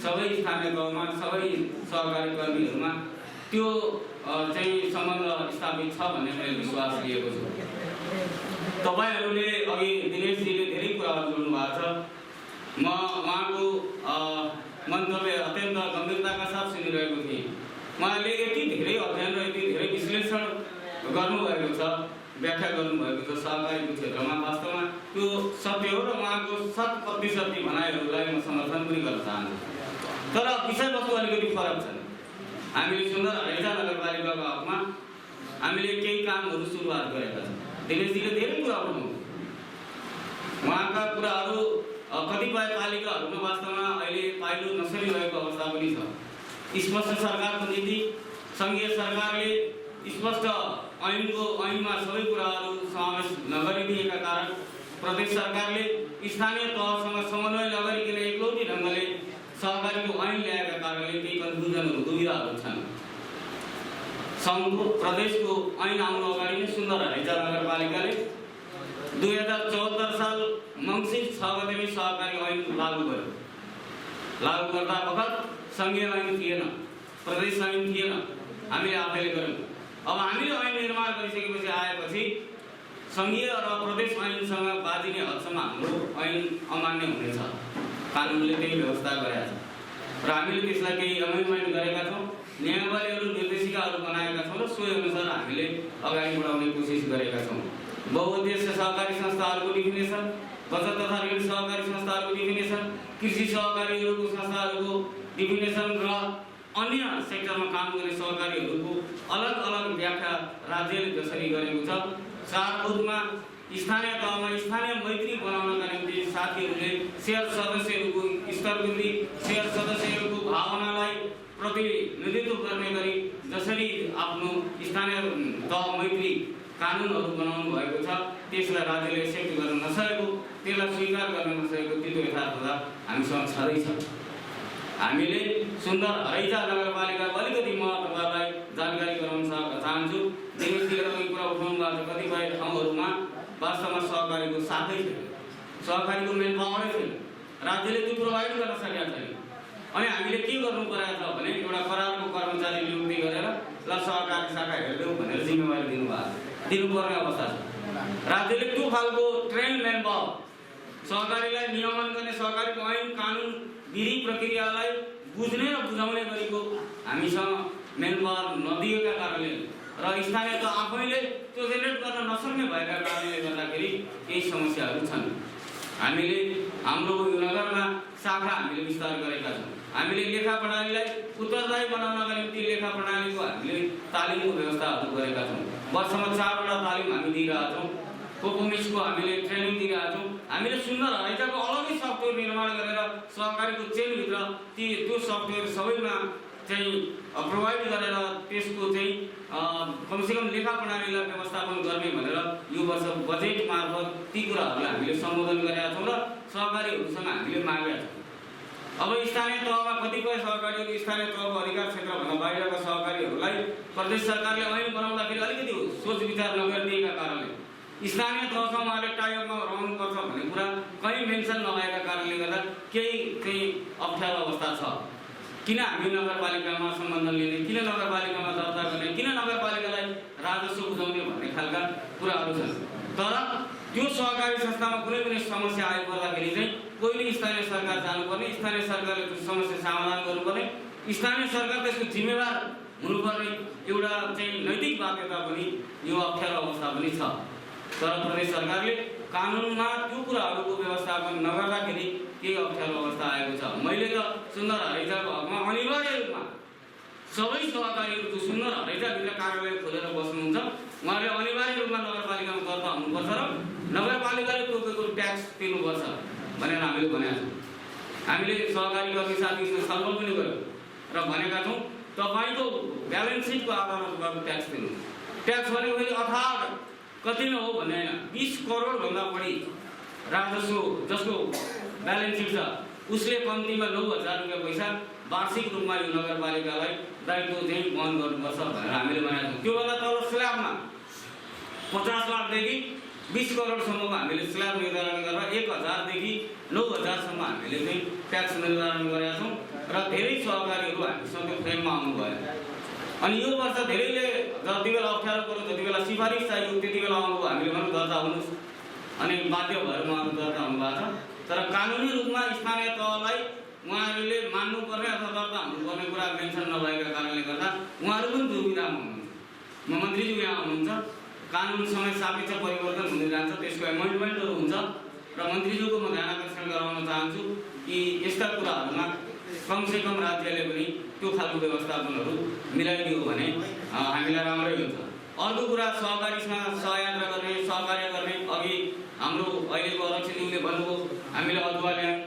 Speaker 4: सबै स्थानीय तहमा सबै सहकारी कर्मीहरूमा त्यो चाहिँ सम्बन्ध स्थापित छ भन्ने मैले विश्वास लिएको छु। तपाईँहरूले अघि दिनेशजीले धेरै कुराहरू जोड्नु भएको छ। म उहाँको मन्तव्य अत्यन्त गम्भीरताका साथ सुनिरहेको थिएँ। उहाँले यति धेरै अध्ययन र यति धेरै विश्लेषण गर्नुभएको छ, व्याख्या गर्नुभएको छ सहकारीको क्षेत्रमा। वास्तवमा त्यो सत्य हो र उहाँको 100% भनाइहरूलाई म समर्थन पनि गर्न चाहन्छु। तर विषयवस्तु अलिकति फरक छ। हामीले सुन्दर हरेजा नगरपालिकाको हकमा हामीले केही कामहरू सुरुवात गरेका छौँ। दिनेशजीले धेरै कुरा उठाउनु, उहाँका कुराहरू कतिपय पालिकाहरूमा वास्तवमा अहिले पाइलो नसरिरहेको अवस्था पनि छ। स्पष्ट सरकारको नीति, सङ्घीय सरकारले स्पष्ट ऐनमा सबै कुराहरू समावेश नगरिदिएका कारण प्रदेश सरकारले स्थानीय तहसँग समन्वय नगरिकन एकलौटी ढङ्गले सहकारीको ऐन ल्याएका कारणले केही कन्फ्युजनहरू, दुविधाहरू छन्। सङ्घको प्रदेशको ऐन आउनु अगाडि नै सुन्दर हरेजा नगरपालिकाले 2074 साल मङ्सिर 6 गते सहकारी ऐन लागू गर्यो। लागू गर्दा बखत सङ्घीय ऐन थिएन, प्रदेश ऐन थिएन, हामीले आफैले गर्यौँ। अब हामीले ऐन निर्माण गरिसकेपछि आएपछि सङ्घीय र प्रदेश ऐनसँग बाजिने हदसम्म हाम्रो ऐन अमान्य हुनेछ। कानुनले त्यही व्यवस्था गरेका छ र हामीले त्यसलाई केही एमेन्डमेन्ट गरेका छौँ, नियमावलीहरू, निर्देशिकाहरू बनाएका छौँ र सोही अनुसार हामीले अगाडि बढाउने कोसिस गरेका छौँ। बहुउद्देश्य सहकारी संस्थाहरूको डिफिनेसन, बचत तथा ऋण सहकारी संस्थाहरूको डिफिनेसन, कृषि सहकारीहरूको संस्थाहरूको डिफिनेसन र अन्य सेक्टरमा काम गर्ने सहकारीहरूको अलग अलग व्याख्या राज्यले जसरी गरेको छ। 4 बुथमा स्थानीय तहमा स्थानीय मैत्री बनाउनका निम्ति साथीहरूले सेयर सदस्यहरूको स्तरवृद्धि, सेयर सदस्यहरूको भावनालाई प्रतिनिधित्व गर्ने गरी जसरी आफ्नो स्थानीय तह मैत्री कानुनहरू बनाउनु भएको छ, त्यसलाई राज्यले एक्सेप्ट गर्न नसकेको, त्यसलाई स्वीकार गर्न नसकेको त्यो यथार्थता हामीसँग छँदैछ। हामीले सुन्दर हरेजा नगरपालिकाको अलिकति म तपाईँलाई जानकारी गराउन चाहन्छु। दिनेशजीले कोही कुरा उठाउनु भएको छ, कतिपय ठाउँहरूमा वास्तवमा सहकारीको साथै छैन, सहकारीको मेन पावरै छैन, राज्यले त्यो प्रोभाइड गर्न सकेका छैन। अनि हामीले के गर्नु परेको छ भने एउटा करारको कर्मचारी नियुक्ति गरेर ल सहकारी शाखा हेरिदेऊ भनेर जिम्मेवारी दिनुपर्ने अवस्था छ। राज्यले त्यो खालको ट्रेन मेन पावर, सहकारीलाई नियमन गर्ने, सहकारीको ऐन कानुन विधि प्रक्रियालाई बुझ्ने र बुझाउने गरेको हामीसँग मेन पावर नदिएका कारणले र स्थानीय तह आफैले त्यो जेनेरेट गर्न नसक्ने भएका कारणले गर्दाखेरि केही समस्याहरू छन्। हामीले हाम्रो यो नगरमा शाखा हामीले विस्तार गरेका छौँ। हामीले लेखा प्रणालीलाई उत्तरदायी बनाउनका निम्ति लेखा प्रणालीको हामीले तालिमको व्यवस्थाहरू गरेका छौँ। वर्षमा 4 वटा तालिम हामी दिइरहेका छौँ। कोकोमिसको हामीले ट्रेनिङ दिइरहेका छौँ। हामीले सुन्दर हरेजाको अलगै सफ्टवेयर निर्माण गरेर सहकारीको चेनभित्र त्यो सफ्टवेयर सबैमा चाहिँ प्रोभाइड गरेर त्यसको चाहिँ कमसेकम लेखा प्रणालीलाई व्यवस्थापन गर्ने भनेर यो वर्ष बजेट मार्फत ती कुराहरूलाई हामीले सम्बोधन गरेका छौँ र सहकारीहरूसँग हामीले मागेका छौँ। अब स्थानीय तहमा कतिपय सहकारीहरू स्थानीय तहको अधिकार क्षेत्रभन्दा बाहिरका सहकारीहरूलाई प्रदेश सरकारले ऐन बनाउँदाखेरि अलिकति सोच विचार नगरिदिएका कारणले स्थानीय तहसँग उहाँले टाइअपमा रहनुपर्छ भन्ने कुरा कहीँ मेन्सन नभएका कारणले गर्दा केही अप्ठ्यारो अवस्था छ। किन हामी नगरपालिकामा सम्बन्ध लिने, किन नगरपालिकामा दर्ता गर्ने, किन नगरपालिकालाई राजस्व बुझाउने भन्ने खालका कुराहरू छन्। तर त्यो सहकारी संस्थामा कुनै पनि समस्या आइपर्दाखेरि चाहिँ पहिले स्थानीय सरकार जानुपर्ने, स्थानीय सरकारले त्यो समस्या समाधान गर्नुपर्ने, स्थानीय सरकार त्यसको जिम्मेवार हुनुपर्ने एउटा चाहिँ नैतिक बाध्यता पनि यो अप्ठ्यारो अवस्था पनि छ। तर प्रदेश सरकारले कानुनमा त्यो कुराहरूको व्यवस्थापन नगर्दाखेरि केही अप्ठ्यारो अवस्था आएको छ। मैले त सुन्दर हरेजाको हकमा अनिवार्य रूपमा सबै सहकारीहरू जो सुन्दर हरेजाभित्र कार्यालय खोलेर बस्नुहुन्छ उहाँले अनिवार्य रूपमा नगरपालिकामा दर्ता हुनुपर्छ र नगरपालिकाले तोकेको ट्याक्स तिर्नुपर्छ भनेर हामीले भनेका छौँ। हामीले सहकारी गर्ने साथीसँग छलफल पनि गर्यौँ र भनेका छौँ तपाईँको ब्यालेन्स सिटको आधारमा तपाईँको ट्याक्स तिर्नु। ट्याक्स भनेको फेरि अथाह कतिमा हो भन्ने होइन, 20 करोडभन्दा बढी राजस्व जसको ब्यालेन्स सिट छ उसले कम्तीमा 9,000 रुपियाँ पैसा वार्षिक रूपमा यो नगरपालिकालाई दायित्व चाहिँ वहन गर्नुपर्छ भनेर हामीले भनेका छौँ। त्योभन्दा तल स्ल्याबमा 50 लाखदेखि 20 करोडसम्मको हामीले स्ल्याब निर्धारण गरेर 1,000 देखि 9,000 सम्म हामीले चाहिँ ट्याक्स निर्धारण गरेका छौँ र धेरै सहकारीहरू हामीसँग त्यो फ्रेममा आउनुभयो। अनि यो वर्ष धेरैले जति बेला अप्ठ्यारो पऱ्यो जति बेला सिफारिस चाहियो त्यति बेला आउनुभयो। हामीले भन्नु दर्ता हुनुहोस् अनि बाध्य भएर उहाँहरू दर्ता हुनुभएको छ। तर कानुनी रूपमा स्थानीय तहलाई उहाँहरूले मान्नुपर्ने अथवा दर्ता हुनुपर्ने कुरा मेन्सन नभएका कारणले गर्दा उहाँहरू पनि दुविधामा हुनुहुन्छ। मन्त्रीज्यू यहाँ हुनुहुन्छ, कानुनसँग सापेक्ष परिवर्तन हुँदै जान्छ, त्यसको एमेन्डमेन्टहरू हुन्छ र मन्त्रीज्यूको म ध्यान आकर्षण गराउन चाहन्छु कि यस्ता कुराहरूमा कमसेकम राज्यले पनि त्यो खालको व्यवस्थापनहरू मिलाइदियो भने हामीलाई राम्रै हुन्छ। अर्को कुरा सहकारीसँग सहयात्रा गर्ने सहकार्य गर्ने अघि हाम्रो अहिलेको अध्यक्षज्यूले भन्नुभयो हामीले अदुवा ल्यायौँ,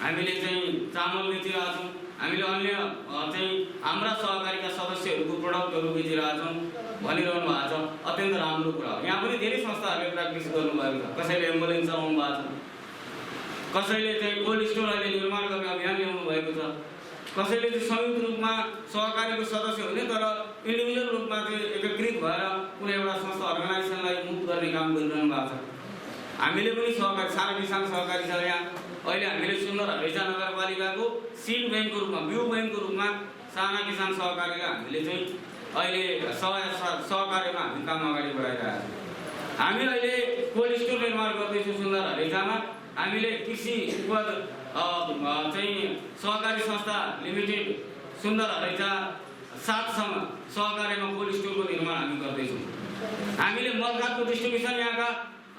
Speaker 4: हामीले चाहिँ चामल बेचिरहेका छौँ, हामीले अन्य चाहिँ हाम्रा सहकारीका सदस्यहरूको प्रडक्टहरू बेचिरहेका छौँ भनिरहनु भएको छ। अत्यन्त राम्रो कुरा हो। यहाँ पनि धेरै संस्थाहरूले प्र्याक्टिस गर्नुभएको छ। कसैले एम्बुलेन्स चलाउनु भएको छ, कसैले चाहिँ कोल्ड स्टोर अहिले निर्माण गर्ने अभियान ल्याउनु भएको छ, कसैले चाहिँ संयुक्त रूपमा सहकारीको सदस्य हुने तर इन्डिभिजुअल रूपमा चाहिँ एकीकृत भएर कुनै एउटा संस्था अर्गनाइजेसनलाई मुक्त गर्ने काम गरिरहनु भएको छ। हामीले पनि सहकारी सानो किसान सहकारी छ यहाँ। अहिले हामीले सुन्दर हरेजा नगरपालिकाको सिड ब्याङ्कको रूपमा बिउ ब्याङ्कको रूपमा साना किसान सहकारीलाई हामीले चाहिँ अहिले सहकार्यमा हामी काम अगाडि बढाइरहेका छौँ। हामी अहिले कोल्ड स्टोर निर्माण गर्दैछौँ सुन्दर हरेजामा। हामीले कृषि उपज चाहिँ सहकारी संस्था लिमिटेड सुन्दर हरेजा 7सम्म सहकार्यमा कोल्ड स्टोरको निर्माण हामी गर्दैछौँ। हामीले मलखातको डिस्ट्रिब्युसन यहाँका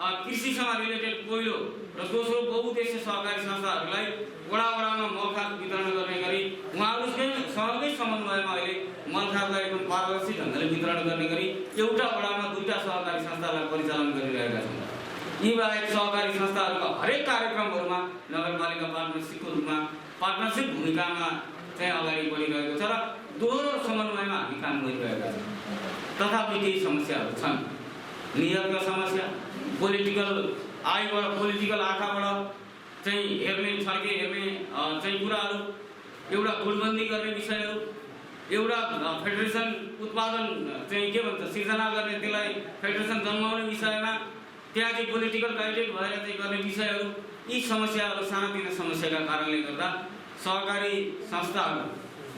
Speaker 4: कृषिसँग रिलेटेड पहिलो र दोस्रो बहुउद्देश्य सहकारी संस्थाहरूलाई वडा वडामा मलखात वितरण गर्ने गरी उहाँहरूसँगै समन्वयमा अहिले मलखातलाई एकदम पारदर्शी ढङ्गले वितरण गर्ने गरी एउटा वडामा 2टा सहकारी संस्थालाई परिचालन गरिरहेका छौँ। यी बाहेक सहकारी संस्थाहरूका हरेक कार्यक्रमहरूमा नगरपालिका पार्टनरसिपको रूपमा पार्टनरसिप भूमिकामा चाहिँ अगाडि बढिरहेको छ र दोहोरो समन्वयमा हामी काम गरिरहेका छौँ। तथापि केही समस्याहरू छन्। नियतका समस्या, पोलिटिकल आइबाट पोलिटिकल आँखाबाट चाहिँ हेर्ने छर्के हेर्ने चाहिँ कुराहरू, एउटा गुटबन्दी गर्ने विषयहरू, एउटा फेडरेसन उत्पादन चाहिँ के भन्छ सिर्जना गर्ने त्यसलाई फेडरेसन जन्माउने विषयमा त्यहाँ चाहिँ पोलिटिकल डाइरेक्ट भएर चाहिँ गर्ने विषयहरू, यी समस्याहरू सानातिना समस्याका कारणले गर्दा सहकारी संस्थाहरू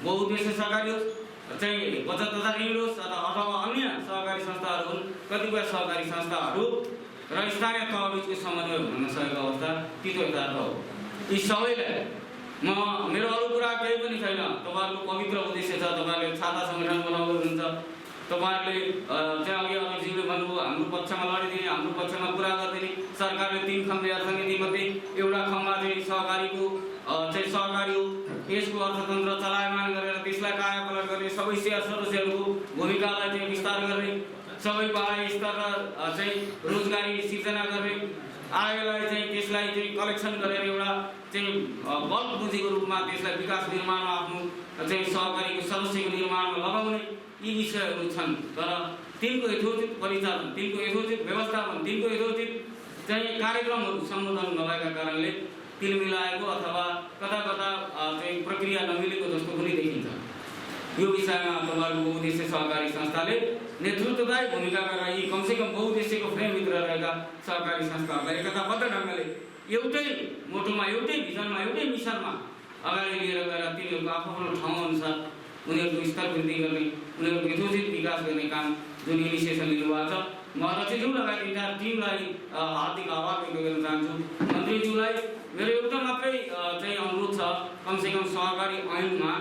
Speaker 4: बहुउद्देश्य सहकारी होस् चाहिँ बचत तथा ऋण होस् अथवा अन्य सहकारी संस्थाहरू हुन्, कतिपय सहकारी संस्थाहरू र स्थानीय तहबिचको समन्वय हुन नसकेको अवस्था तितो यथार्थ हो। यी सबैलाई मेरो अरू कुरा केही पनि छैन। तपाईँहरूको पवित्र उद्देश्य छ, तपाईँहरूले छाता सङ्गठन बनाउँदै हुनुहुन्छ, तपाईँहरूले चाहिँ अघि अध्यक्षज्यूले भन्नुभयो हाम्रो पक्षमा लडिदिने, हाम्रो पक्षमा कुरा गरिदिने। सरकारले 3 खम्बे अर्थनीतिमध्ये एउटा खम्बा चाहिँ सहकारीको चाहिँ सहकारी हो, यसको अर्थतन्त्र चलायमान गरेर त्यसलाई कायापलट गर्ने, सबै शेयर सदस्यहरूको भूमिकालाई चाहिँ विस्तार गर्ने, सबै पढाइ स्तर चाहिँ रोजगारी सिर्जना गर्ने, आयलाई चाहिँ त्यसलाई चाहिँ कलेक्सन गरेर एउटा चाहिँ बल्क पुँजीको रूपमा त्यसलाई विकास निर्माणमा आफ्नो चाहिँ सहकारीको सदस्यको निर्माणमा लगाउने, यी विषयहरू छन्। तर तिनको यथोचित परिचालन, तिनको यथोचित व्यवस्थापन, तिनको यथोचित चाहिँ कार्यक्रमहरू सम्बोधन नभएका कारणले तिल मिलाएको अथवा कता कता चाहिँ प्रक्रिया नमिलेको जस्तो पनि देखिन्छ। यो विषयमा तपाईँहरूको बहुउद्देश्य सहकारी संस्थाले नेतृत्वदायी भूमिका गरेर यी कमसेकम बहुउद्देश्यको फ्रेमभित्र रहेका सहकारी संस्थाहरूलाई एकताबद्ध ढङ्गले एउटै मोटोमा, एउटै भिजनमा, एउटै मिसनमा अगाडि लिएर गएर तिनीहरूको आफ्नो ठाउँअनुसार उनीहरूको स्तर वृद्धि गर्ने, उनीहरूको यथोचित विकास गर्ने काम जुन इनिसिएसन लिनुभएको छ, म अध्यक्षज्यू लगायत इन्टायर टिमलाई हार्दिक आभार व्यक्त गर्न चाहन्छु। मन्त्रीज्यूलाई मेरो एउटा मात्रै चाहिँ अनुरोध छ, कमसेकम सहकारी ऐनमा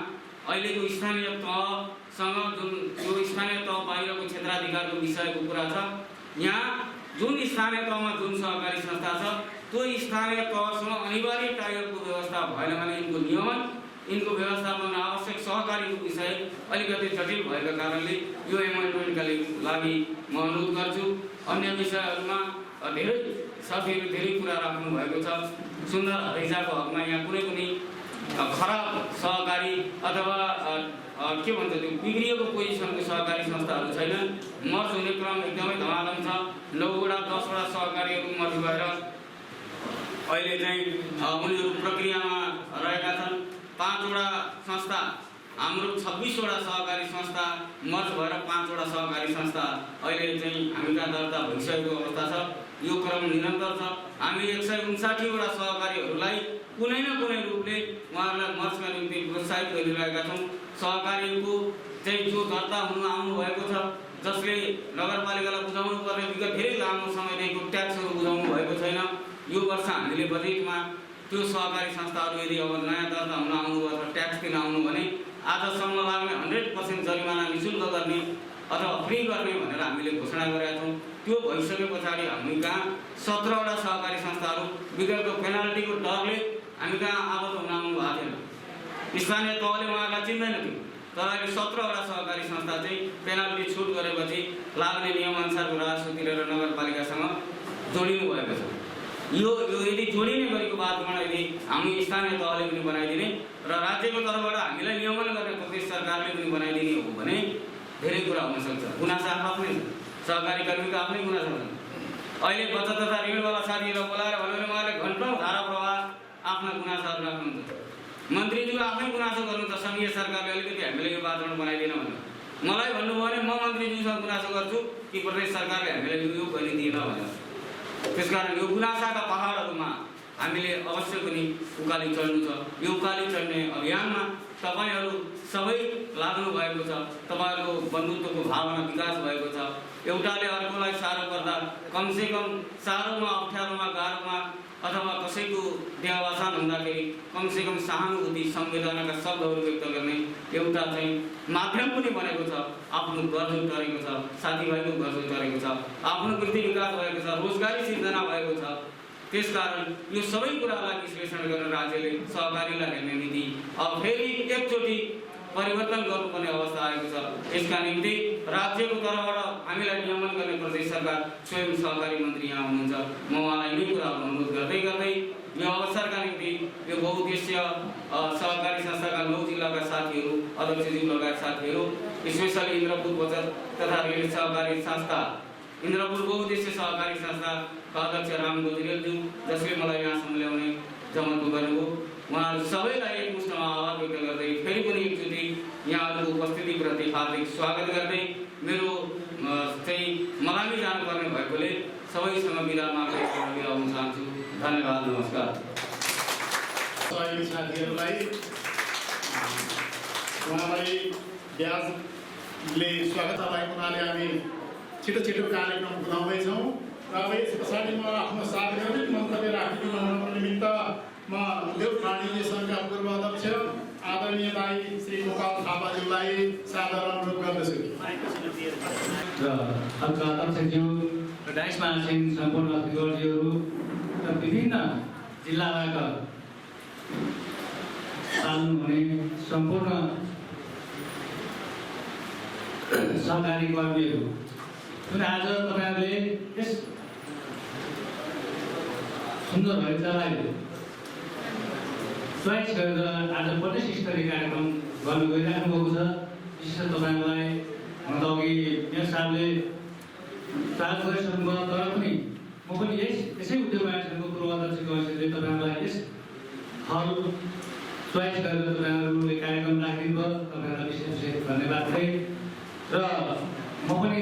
Speaker 4: अहिलेको स्थानीय तहसँग जुन यो स्थानीय तह बाहिरको क्षेत्राधिकारको विषयको कुरा छ, यहाँ जुन स्थानीय तहमा जुन सहकारी संस्था छ त्यो स्थानीय तहसँग अनिवार्य टाइगरको व्यवस्था भएन भने यिनको नियमन, यिनको व्यवस्थापन आवश्यक सहकारीको विषय अलिकति जटिल भएको कारणले यो एमेन्डमेन्टका लागि म अनुरोध गर्छु। अन्य विषयहरूमा धेरै साथीहरू धेरै कुरा राख्नु भएको छ। सुन्दर हरेजाको हकमा यहाँ कुनै पनि खराब सहकारी अथवा के भन्छ त्यो बिग्रिएको पोजिसनको सहकारी संस्थाहरू छैनन्। मर्ज हुने क्रम एकदमै धमाधम छ। 9वटा 10वटा सहकारीहरू मर्ज भएर अहिले चाहिँ उनीहरू प्रक्रियामा रहेका छन्। 5वटा संस्था, हाम्रो 26वटा सहकारी संस्था मर्ज भएर 5वटा सहकारी संस्था अहिले चाहिँ हामीका दर्ता भइसकेको अवस्था छ। यो क्रम निरन्तर छ। हामी 159वटा सहकारीहरूलाई कुनै न कुनै रूपले उहाँहरूलाई मर्जका निम्ति प्रोत्साहित गरिरहेका छौँ। सहकारीको चाहिँ जो दर्ता हुन आउनु भएको छ, जसले नगरपालिकालाई बुझाउनु पर्ने विगत धेरै लामो समयदेखिको ट्याक्सहरू बुझाउनु भएको छैन, यो वर्ष हामीले बजेटमा त्यो सहकारी संस्थाहरू यदि अब नयाँ दर्ता हुन आउनु अथवा ट्याक्स दिन आउनु भने आजसम्म लाग्ने 100% जरिमाना निशुल्क गर्ने अथवा फ्री गर्ने भनेर हामीले घोषणा गरेका छौँ। त्यो भइसके पछाडि हामी कहाँ 17वटा सहकारी संस्थाहरू विगतको पेनाल्टीको डरले हामी कहाँ आबद्ध हुन आउनु भएको थिएन। स्थानीय तहले उहाँहरूलाई चिन्दैन थियो, तर अहिले 17वटा सहकारी संस्था चाहिँ पेनाल्टी छुट गरेपछि लाग्ने नियमअनुसारको राजस्व तिरेर नगरपालिकासँग जोडिनु भएको छ। यो यदि जोडिने गरेको बादमा यदि हामी स्थानीय तहले पनि बनाइदिने र राज्यको तर्फबाट हामीलाई नियमन गर्ने प्रदेश सरकारले पनि बनाइदिने हो भने धेरै कुरा हुन सक्छ। गुनासा आफ्नै सहकारी कर्मीको आफ्नै गुनासा छन्। अहिले बचत तथा ऋणवाला साथीहरूलाई बोलाएर भन्यो भने उहाँले घन्टौँ धारा प्रवाह आफ्ना गुनासाहरू राख्नुहुन्छ। मन्त्रीज्यू आफ्नै गुनासो गर्नु त सङ्घीय सरकारले अलिकति हामीले यो वातावरण बनाइदिन भनेर मलाई भन्नुभयो भने म मन्त्रीज्यूसँग गुनासो गर्छु कि प्रदेश सरकारले हामीलाई यो गरिदिएन भनेर। त्यसकारण यो गुनासाका पहाडहरूमा हामीले अवश्य पनि उकाली चढ्नु छ। यो उकाली चढ्ने अभियानमा तपाईहरू सबै लाग्नु भएको छ। तपाईहरूको बन्धुत्वको भावना विकास भएको छ। एउटाले अर्कोलाई साह्रो पर्दा कमसेकम साह्रोमा, अप्ठ्यारोमा, गाह्रोमा अथवा कसैको देहावसान हुँदाखेरि कमसेकम सहानुभूति, संवेदनाका शब्दहरू व्यक्त गर्ने एउटा चाहिँ माध्यम पनि बनेको छ। आफ्नो गर्जो टरेको छ, साथीभाइको गर्जो टरेको छ, आफ्नो वृद्धि विकास भएको छ, रोजगारी सिर्जना भएको छ। त्यसकारण यो सबै कुरालाई विश्लेषण गरेर राज्यले सहकारीलाई हेर्ने नीति अब फेरि एकचोटि परिवर्तन गर्नुपर्ने अवस्था आएको छ। यसका निम्ति राज्यको तर्फबाट हामीलाई नियमन गर्ने प्रदेश सरकार स्वयं सहकारी मन्त्री यहाँ हुनुहुन्छ। म उहाँलाई यही कुराहरू अनुरोध गर्दै गर्दै यो अवसरका निम्ति यो बहुउद्देश्य सहकारी संस्थाका 9 जिल्लाका साथीहरू, अध्यक्षज्यू लगायत साथीहरू, स्पेसली इन्द्रपुर बचत तथा ऋण सहकारी संस्था, इन्द्रपुर बहुउद्देश्य सहकारी संस्थाका अध्यक्ष राम गोजरेलज्यू, जसले मलाई यहाँसम्म ल्याउने जमत गर्नुभयो, उहाँहरू सबैलाई एकमुष्टमा आभार व्यक्त गर्दै फेरि पनि एकचोटि यहाँहरूको उपस्थितिप्रति हार्दिक स्वागत गर्दै मेरो चाहिँ मलामी जानुपर्ने भएकोले सबैसँग बिदा माग्दै बिदा हुन चाहन्छु। धन्यवाद, नमस्कार।
Speaker 1: सहयोगी साथीहरूलाई उहाँलाई ब्याजले स्वागत भएको हुनाले हामी छिटो कार्यक्रम बनाउँदैछौँ र अब यस पछाडि म आफ्नो सार्वजनिक मन्तव्य राखिदिनु निमित्त म उद्योग वाणिज्य सङ्घका पूर्व अध्यक्ष आदरणीय दाई श्री गोपाल थापाज्यूलाई सादर अनुरोध गर्दछु।
Speaker 5: र अर्का अध्यक्षज्यू र डाइसमा आसीन सम्पूर्ण अतिथिज्यूहरू र विभिन्न जिल्लाबाट चाल्नुहुने सम्पूर्ण सहकारी कर्मीहरू, जुन आज तपाईँहरूले यस सुन्दर हरिजालाई चोइस गरेर आज प्रदेश स्तरीय कार्यक्रम गर्नु गइराख्नु भएको छ। विशेष तपाईँहरूलाई हुन त अघि मेयर साहबले चार्ज गरिसक्नुभयो, तर पनि म पनि यसै उद्योग वाणिज्यको पूर्व अध्यक्षको हैसियतले तपाईँहरूलाई यस हल चोइस गरेर तपाईँहरूले कार्यक्रम राखिदिनु भयो। तपाईँहरूलाई विशेष धन्यवाद दिँदै र म पनि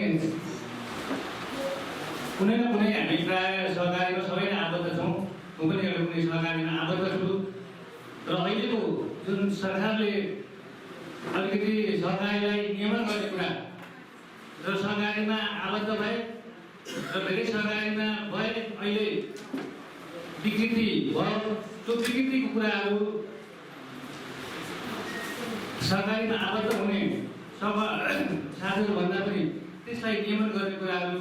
Speaker 5: कुनै न कुनै हामी प्रायः सहकारीमा सबै नै आबद्ध छौँ। म पनि एउटा कुनै सहकारीमा आबद्ध छु र अहिलेको जुन सरकारले अलिकति सहकारीलाई नियमन गर्ने कुरा र सहकारीमा आबद्ध भए र धेरै सहकारीमा भए अहिले विकृति भयो। त्यो विकृतिको कुराहरू सरकारीमा आबद्ध हुने साथीहरूभन्दा पनि त्यसलाई नियमन गर्ने कुराहरू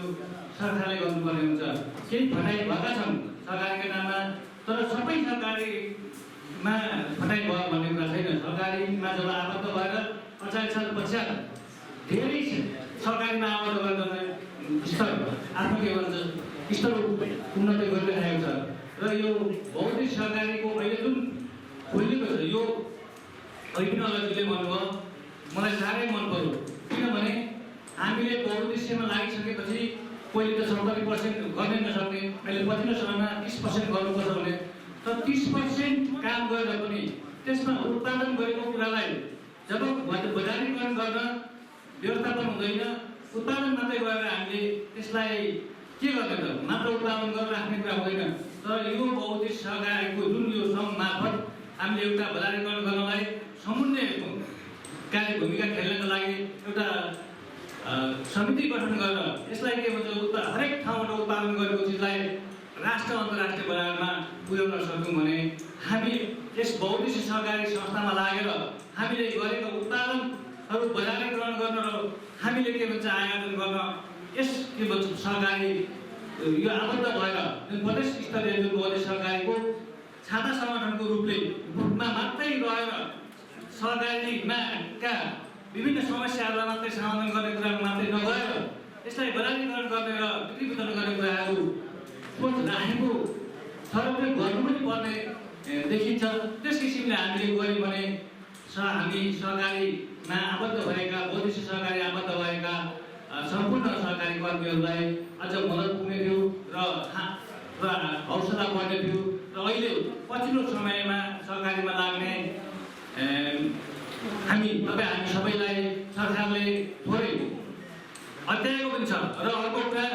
Speaker 5: सरकारले गर्नुपर्ने हुन्छ। केही फटाइ भएका छन् सरकारको नाममा, तर सबै सरकारीमा फटाइ भयो भन्ने कुरा छैन। सरकारीमा जब आबद्ध भएर ४८ साल पश्चात धेरै सरकारीमा आबद्ध गर्न स्तर आफ्नो के भन्छ स्तर उन्नति गरिरहेको छ। र यो बहुद्देश्य सरकारीको अहिले जुन खोलिएको छ यो ऐपिनोलोजीले भन्नुभयो, मलाई साह्रै मन पर्यो। किनभने हामीले बहुद्देश्यमा लागिसकेपछि पहिले त 70% गर्नै नसक्ने, अहिले पछिल्लो समयमा 30% गर्नुपर्छ भने, तर 30% काम गरेर पनि त्यसमा उत्पादन गरेको कुरालाई जब बजारीकरण गर्न व्यवस्थापन हुँदैन, उत्पादन मात्रै गरेर हामीले त्यसलाई के गर्ने त, मात्र उत्पादन गरेर राख्ने कुरा हुँदैन। तर यो बहुद्देश्य सरकारको जुन यो सङ्घ मार्फत हामीले एउटा बजारीकरण गर्नलाई समुन्ने कार्य भूमिका खेल्नको लागि एउटा समिति गठन गरेर यसलाई के भन्छ हरेक ठाउँबाट उत्पादन गरेको चिजलाई राष्ट्र अन्तर्राष्ट्रिय बजारमा पुर्याउन सक्यौँ भने हामी यस बहुद्देश्य सरकारी संस्थामा लागेर हामीले गरेको उत्पादनहरू बजारीकरण गर्न र हामीले के भन्छ आयोजन गर्न यस के भन्छ सरकारी यो आबद्ध भएर जुन प्रदेश स्तरीय जुन बहुद्देश्य सरकारीको छाता सङ्गठनको रूपमा मात्रै रहेर सरकारीमा विभिन्न समस्याहरूलाई मात्रै समाधान गर्ने कुरामा मात्रै नगएर यसलाई बजारीकरण गर्ने र बिक्री वितरण गर्ने कुराहरू सोच राखेको थरले गर्नु पनि पर्ने देखिन्छ। त्यस किसिमले हामीले गऱ्यौँ भने हामी सरकारीमा आबद्ध भएका बहुद्देश्य सरकारी आबद्ध भएका सम्पूर्ण सरकारी कर्मीहरूलाई अझ मद्दत पुग्ने थियो र हौसला बढ्ने थियो। र अहिले पछिल्लो समयमा सरकारीमा लाग्ने हामी सबैलाई सरकारले थोरै अत्याएको पनि छ। र अर्को कुरा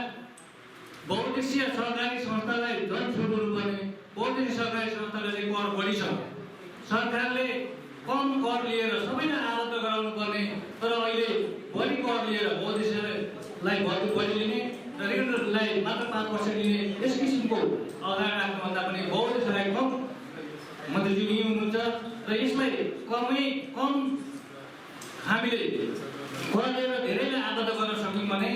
Speaker 5: बहुद्देश्य सरकारी संस्थालाई झन् छोड्नु पर्ने, बहुद्देश्य सरकारी संस्थाले चाहिँ कर बढी छ, सरकारले कम कर लिएर सबैलाई आबद्ध गराउनु पर्ने, तर अहिले बढी कर लिएर बहुद्देश्यलाई बढी लिने र रेगुलरलाई मात्र 5% लिने यस किसिमको अवधारणा राख्नुभन्दा पनि बहुद्देश्यलाई कम मन्त्रीज्यू यहीँ हुनुहुन्छ र यसलाई कम हामीले कर लिएर धेरैलाई आबद्ध गर्न सक्यौँ भने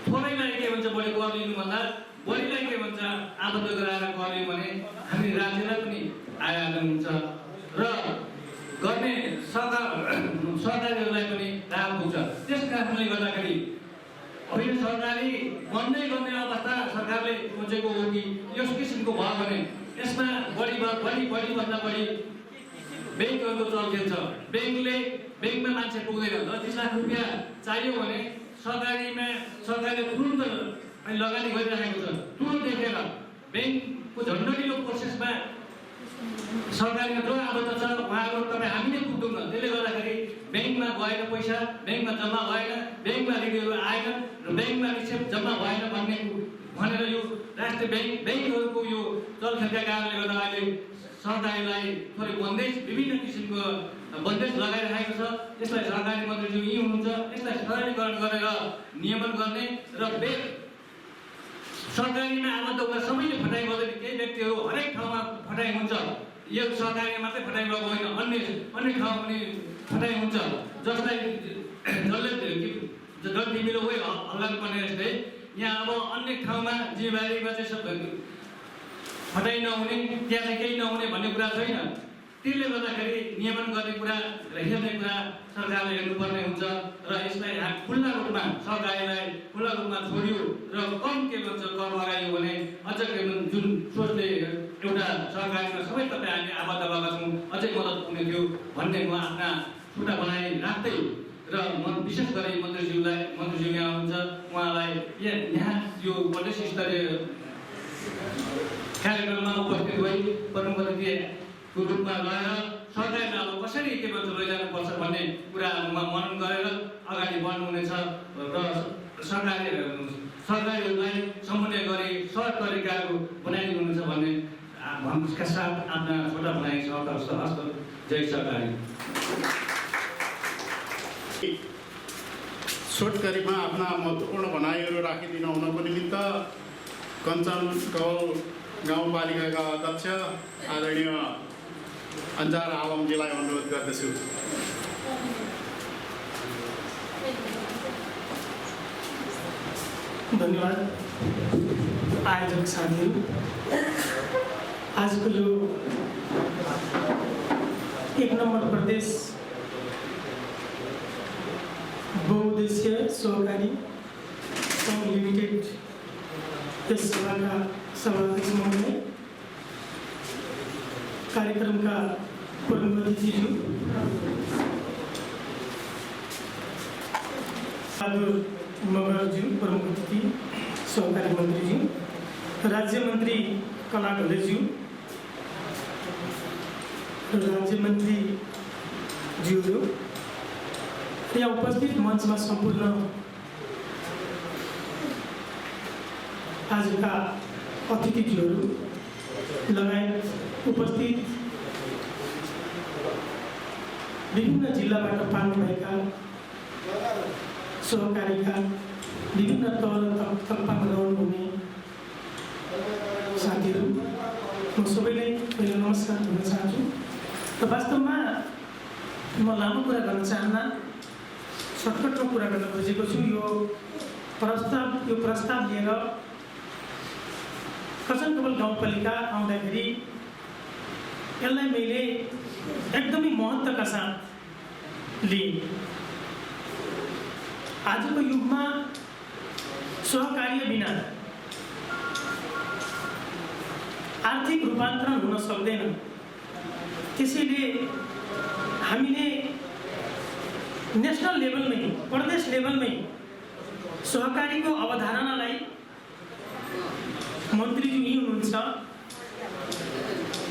Speaker 5: थोरैलाई के भन्छ बढी कर लिनुभन्दा बढीलाई के भन्छ आबद्ध गराएर कर लियौँ भने हामी राज्यलाई पनि आयोजन हुन्छ र गर्ने सरकारीहरूलाई पनि राहत हुन्छ। त्यस कारणले गर्दाखेरि अहिले सरकारी बन्ने अवस्था सरकारले सोचेको हो कि यस किसिमको भयो भने यसमा बढीभन्दा बढी ब्याङ्कहरूको चलखेल छ। ब्याङ्कमा मान्छे पुग्दैन, 30 लाख रुपियाँ चाहियो भने सरकारले तुरुन्त लगानी गरिरहेको छ। तुरुन्त देखेर ब्याङ्कको झन्डटिलो प्रोसेसमा सरकारीमा जो आबद्ध छ उहाँहरू तपाईँ हामी नै पुग्दैनौँ। त्यसले गर्दाखेरि ब्याङ्कमा गएर पैसा ब्याङ्कमा जम्मा भएन, ब्याङ्कमा ऋणहरू आएन र ब्याङ्कमा निक्षेप जम्मा भएन भनेर यो राष्ट्रिय ब्याङ्कहरूको यो चलखेलका कारणले गर्दा अहिले सरकारीलाई थोरै विभिन्न किसिमको बन्देज लगाइरहेको छ। यसलाई सरकारी मन्त्रीज्यू यहीँ हुनुहुन्छ, यसलाई सरलीकरण गरेर नियमन गर्ने र सरकारीमा आबद्ध हुँदा सबैले फटाइ गर्दैन, केही व्यक्तिहरू हरेक ठाउँमा फटाइ हुन्छ। यो सरकारी मात्रै फटाइ भएको होइन, अन्य ठाउँमा पनि फटाइ हुन्छ। जसलाई जसले तिमीले उयो हल्ला पर्ने जस्तै यहाँ अब अन्य ठाउँमा जिम्मेवारीमा चाहिँ सब फटाइ नहुने, त्यहाँ चाहिँ केही नहुने भन्ने कुरा छैन। त्यसले गर्दाखेरि नियमन गर्ने कुरा र हेर्ने कुरा सरकारले हेर्नुपर्ने हुन्छ र यसलाई खुल्ला रूपमा सरकारीलाई खुल्ला रूपमा छोड्यो र कम के भन्छ कर लगायो भने अझ के जुन सोचले एउटा सरकारीमा सबै तपाईँ हामी आबद्ध भएका छौँ अझै मद्दत पुग्ने थियो भन्ने म आफ्ना छुट्टा बनाइ राख्दै र विशेष गरी मन्त्रीज्यू यहाँ हुनुहुन्छ, उहाँलाई यहाँ यो प्रदेश स्तरीय कार्यक्रममा उपस्थित भई प्रमुख अतिथिको रूपमा रहेर सरकारले अब कसरी के भन्छ लैजानुपर्छ भन्ने कुराहरूमा मनन गरेर अगाडि बढ्नुहुनेछ र सरकारीहरूलाई समन्वय गरी सहज तरिकाहरू बनाइदिनुहुनेछ भन्ने भनिसका साथ आफ्ना छोटा भनाइ हस्त जय सरकारी।
Speaker 1: छोटकरीमा आफ्ना महत्त्वपूर्ण भनाइहरू राखिदिन हुनको निमित्त कञ्चन कौल गाउँपालिकाका अध्यक्ष आदरणीय अन्जार आलमजीलाई अनुरोध गर्दछु।
Speaker 6: धन्यवाद आयोजक साथीहरू। आजको यो 1 नम्बर प्रदेश बहुउद्देश्य सहकारी सङ्घ लिमिटेड यस सभाका सभाध्यक्ष महोदय, कार्यक्रमका प्रमुख अतिथिज्यू, बहादुर मगरज्यू प्रमुख अतिथि, सहकारी मन्त्रीज्यू, राज्य मन्त्री कला ढोलेज्यू, राज्य मन्त्री ज्यूहरू, यहाँ उपस्थित मञ्चमा सम्पूर्ण आजका अतिथिज्यूहरू लगायत उपस्थित विभिन्न जिल्लाबाट पाल्नुभएका सहकारीका विभिन्न तल तलपामा रहनुहुने साथीहरू, म सबैलाई पहिला नमस्कार भन्न चाहन्छु। र वास्तवमा म लामो कुरा गर्न चाहन्न, सर्टकटमा कुरा गर्न खोजेको छु। यो प्रस्ताव लिएर कचनकवल गाउँपालिका आउँदाखेरि यसलाई मैले एकदमै महत्त्वका साथ लिएँ। आजको युगमा सहकार्य बिना आर्थिक रूपान्तरण हुन सक्दैन। त्यसैले हामीले नेसनल लेभलमै, प्रदेश लेभलमै सहकारीको अवधारणालाई मन्त्रीज्यू यही हुनुहुन्छ,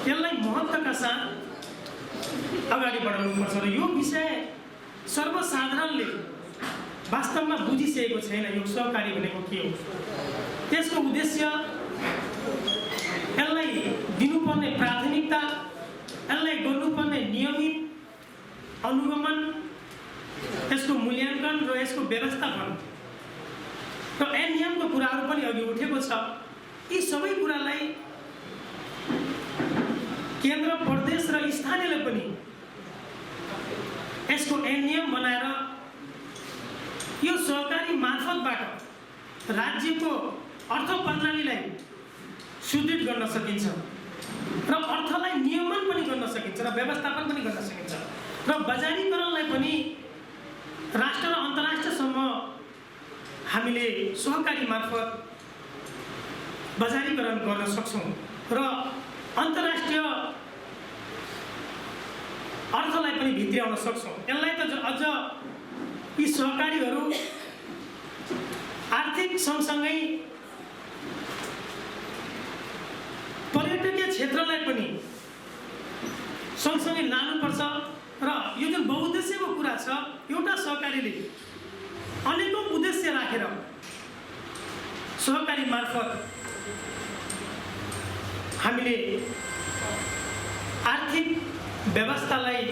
Speaker 6: यसलाई महत्त्वका साथ अगाडि बढाउनुपर्छ। र यो विषय सर्वसाधारणले वास्तवमा बुझिसकेको छैन। यो सहकारी भनेको के हो, त्यसको उद्देश्य, यसलाई दिनुपर्ने प्राथमिकता, यसलाई गर्नुपर्ने नियमित अनुगमन, यसको मूल्याङ्कन र यसको व्यवस्थापन र नियमको कुराहरू पनि अघि उठेको छ। यी सबै कुरालाई केन्द्र, प्रदेश र स्थानीयले पनि यसको नियम बनाएर यो सहकारी मार्फतबाट राज्यको अर्थ प्रणालीलाई सुदृढ गर्न सकिन्छ र अर्थलाई नियमन पनि गर्न सकिन्छ र व्यवस्थापन पनि गर्न सकिन्छ र बजारीकरणलाई पनि राष्ट्र र अन्तर्राष्ट्रसम्म हामीले सहकारी मार्फत बजारीकरण गर्न सक्छौँ र अन्तर्राष्ट्रिय अर्थलाई पनि भित्र्याउन सक्छौँ। यसलाई त अझ यी सहकारीहरू आर्थिक सँगसँगै पर्यटकीय क्षेत्रलाई पनि सँगसँगै लानुपर्छ। र यो जुन बहुउद्देश्यको कुरा छ, एउटा सहकारीले अनेकौँ उद्देश्य राखेर सहकारी मार्फत हामीले आर्थिक व्यवस्थालाई